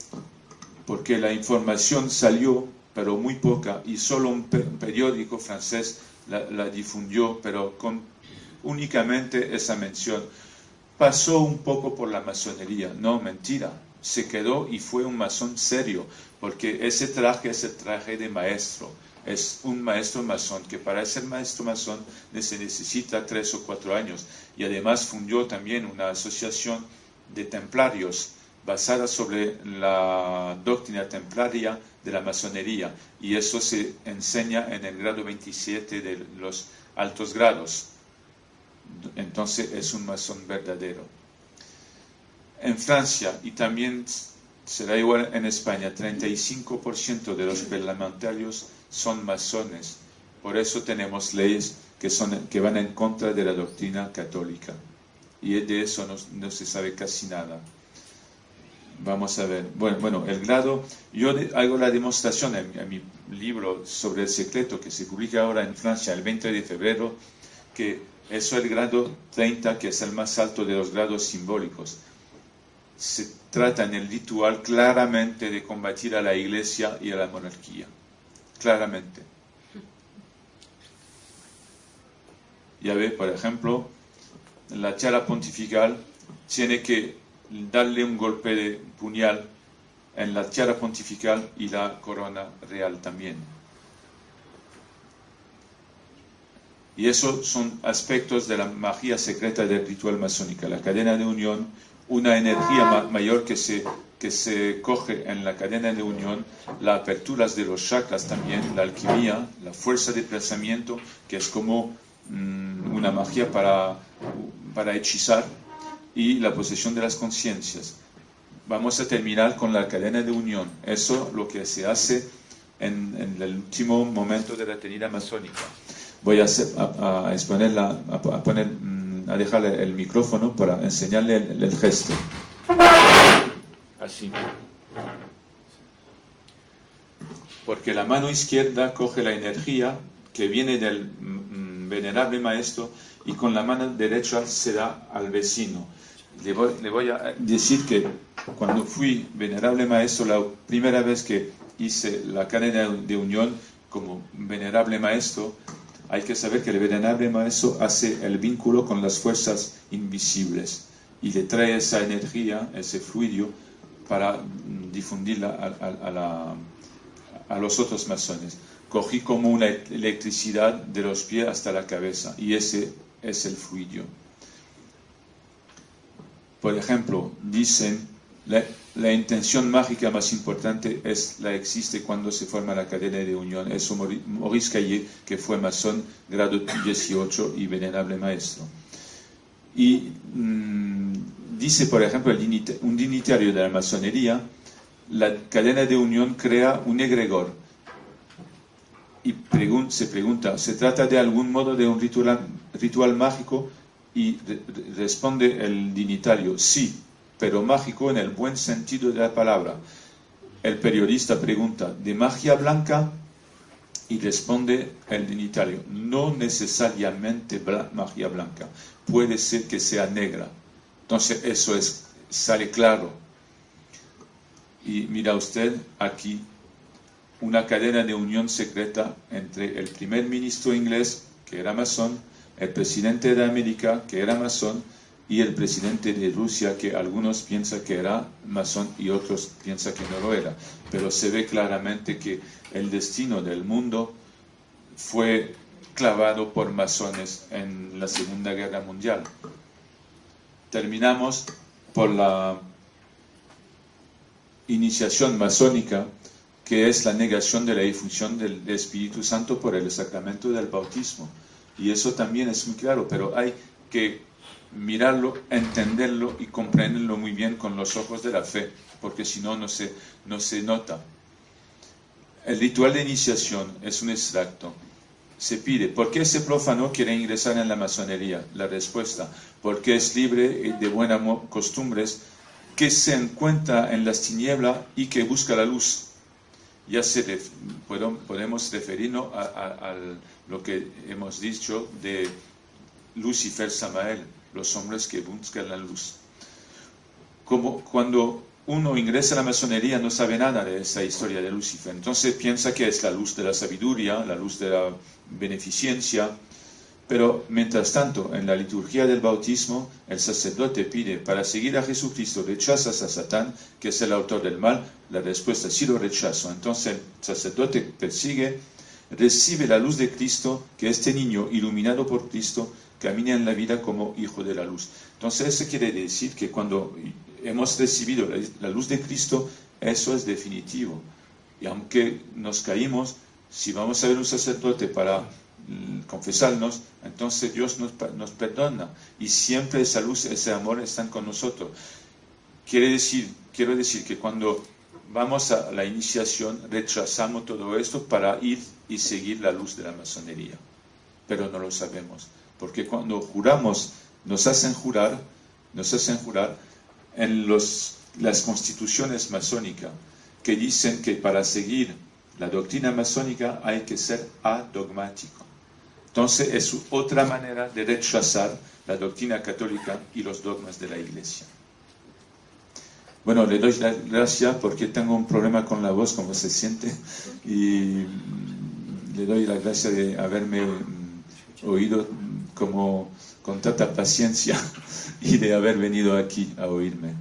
porque la información salió, pero muy poca, y solo un periódico francés la difundió, pero con únicamente esa mención, pasó un poco por la masonería. No, mentira, se quedó y fue un masón serio, porque ese traje es el traje de maestro. Es un maestro masón, que para ser maestro masón se necesita 3 o 4 años, y además fundó también una asociación de templarios basada sobre la doctrina templaria de la masonería, y eso se enseña en el grado 27 de los altos grados. Entonces es un masón verdadero. En Francia, y también será igual en España, 35% de los parlamentarios son masones, Por eso tenemos leyes que van en contra de la doctrina católica. Y de eso no se sabe casi nada. Vamos a ver. Bueno, el grado, yo hago la demostración en mi libro sobre el secreto que se publica ahora en Francia el 20 de febrero, que eso es el grado 30, que es el más alto de los grados simbólicos. Se trata en el ritual claramente de combatir a la Iglesia y a la monarquía. Claramente. Ya ve, por ejemplo, la tiara pontifical tiene que darle un golpe de puñal en la tiara pontifical y la corona real también. Y esos son aspectos de la magia secreta del ritual masónico. La cadena de unión, una energía mayor que se coge en la cadena de unión, las aperturas de los chakras también, la alquimia, la fuerza de pensamiento, que es como una magia para hechizar, y la posesión de las conciencias. Vamos a terminar con la cadena de unión. Eso es lo que se hace en el último momento de la tenida masónica. Voy a dejarle el micrófono para enseñarle el gesto. Así. Porque la mano izquierda coge la energía que viene del venerable maestro y con la mano derecha se da al vecino. Le voy a decir que cuando fui venerable maestro, la primera vez que hice la cadena de unión como venerable maestro, hay que saber que el venerable maestro hace el vínculo con las fuerzas invisibles y le trae esa energía, ese fluido, para difundirla a los otros masones. Cogí como una electricidad de los pies hasta la cabeza, y ese es el fluido. Por ejemplo, dicen, la intención mágica más importante existe cuando se forma la cadena de unión. Es Maurice Caillé, que fue masón, grado 18 y venerable maestro. Y dice, por ejemplo, un dignitario de la masonería, la cadena de unión crea un egregor. Y se pregunta, ¿se trata de algún modo de un ritual mágico? Y responde el dignitario, sí, pero mágico en el buen sentido de la palabra. El periodista pregunta, ¿de magia blanca? Y responde el dignitario, no necesariamente magia blanca, puede ser que sea negra. Entonces eso sale claro. Y mira usted aquí una cadena de unión secreta entre el primer ministro inglés, que era masón, el presidente de América, que era masón, y el presidente de Rusia, que algunos piensan que era masón y otros piensan que no lo era. Pero se ve claramente que el destino del mundo fue clavado por masones en la Segunda Guerra Mundial. Terminamos por la iniciación masónica, que es la negación de la difusión del Espíritu Santo por el sacramento del bautismo. Y eso también es muy claro, pero hay que mirarlo, entenderlo y comprenderlo muy bien con los ojos de la fe, porque si no, no se nota. El ritual de iniciación es un extracto. Se pide, ¿por qué ese profano quiere ingresar en la masonería? La respuesta, porque es libre de buenas costumbres, que se encuentra en las tinieblas y que busca la luz. Ya podemos referirnos a lo que hemos dicho de Lucifer Samael, los hombres que buscan la luz. Como cuando uno ingresa a la masonería no sabe nada de esa historia de Lucifer, entonces piensa que es la luz de la sabiduría, la luz de la beneficencia, pero mientras tanto en la liturgia del bautismo el sacerdote pide, para seguir a Jesucristo rechazas a Satán, que es el autor del mal. La respuesta, sí lo rechazo. Entonces el sacerdote persigue, recibe la luz de Cristo, que este niño iluminado por Cristo camina en la vida como hijo de la luz. Entonces eso quiere decir que cuando hemos recibido la luz de Cristo, eso es definitivo. Y aunque nos caímos, si vamos a ver un sacerdote para confesarnos, entonces Dios nos perdona, y siempre esa luz, ese amor están con nosotros. Quiero decir que cuando vamos a la iniciación, rechazamos todo esto para ir y seguir la luz de la masonería. Pero no lo sabemos, porque cuando juramos, nos hacen jurar en las constituciones masónicas, que dicen que para seguir la doctrina masónica hay que ser adogmático. Entonces es otra manera de rechazar la doctrina católica y los dogmas de la Iglesia. Bueno, le doy las gracias porque tengo un problema con la voz, como se siente, y le doy las gracias de haberme oído con tanta paciencia y de haber venido aquí a oírme.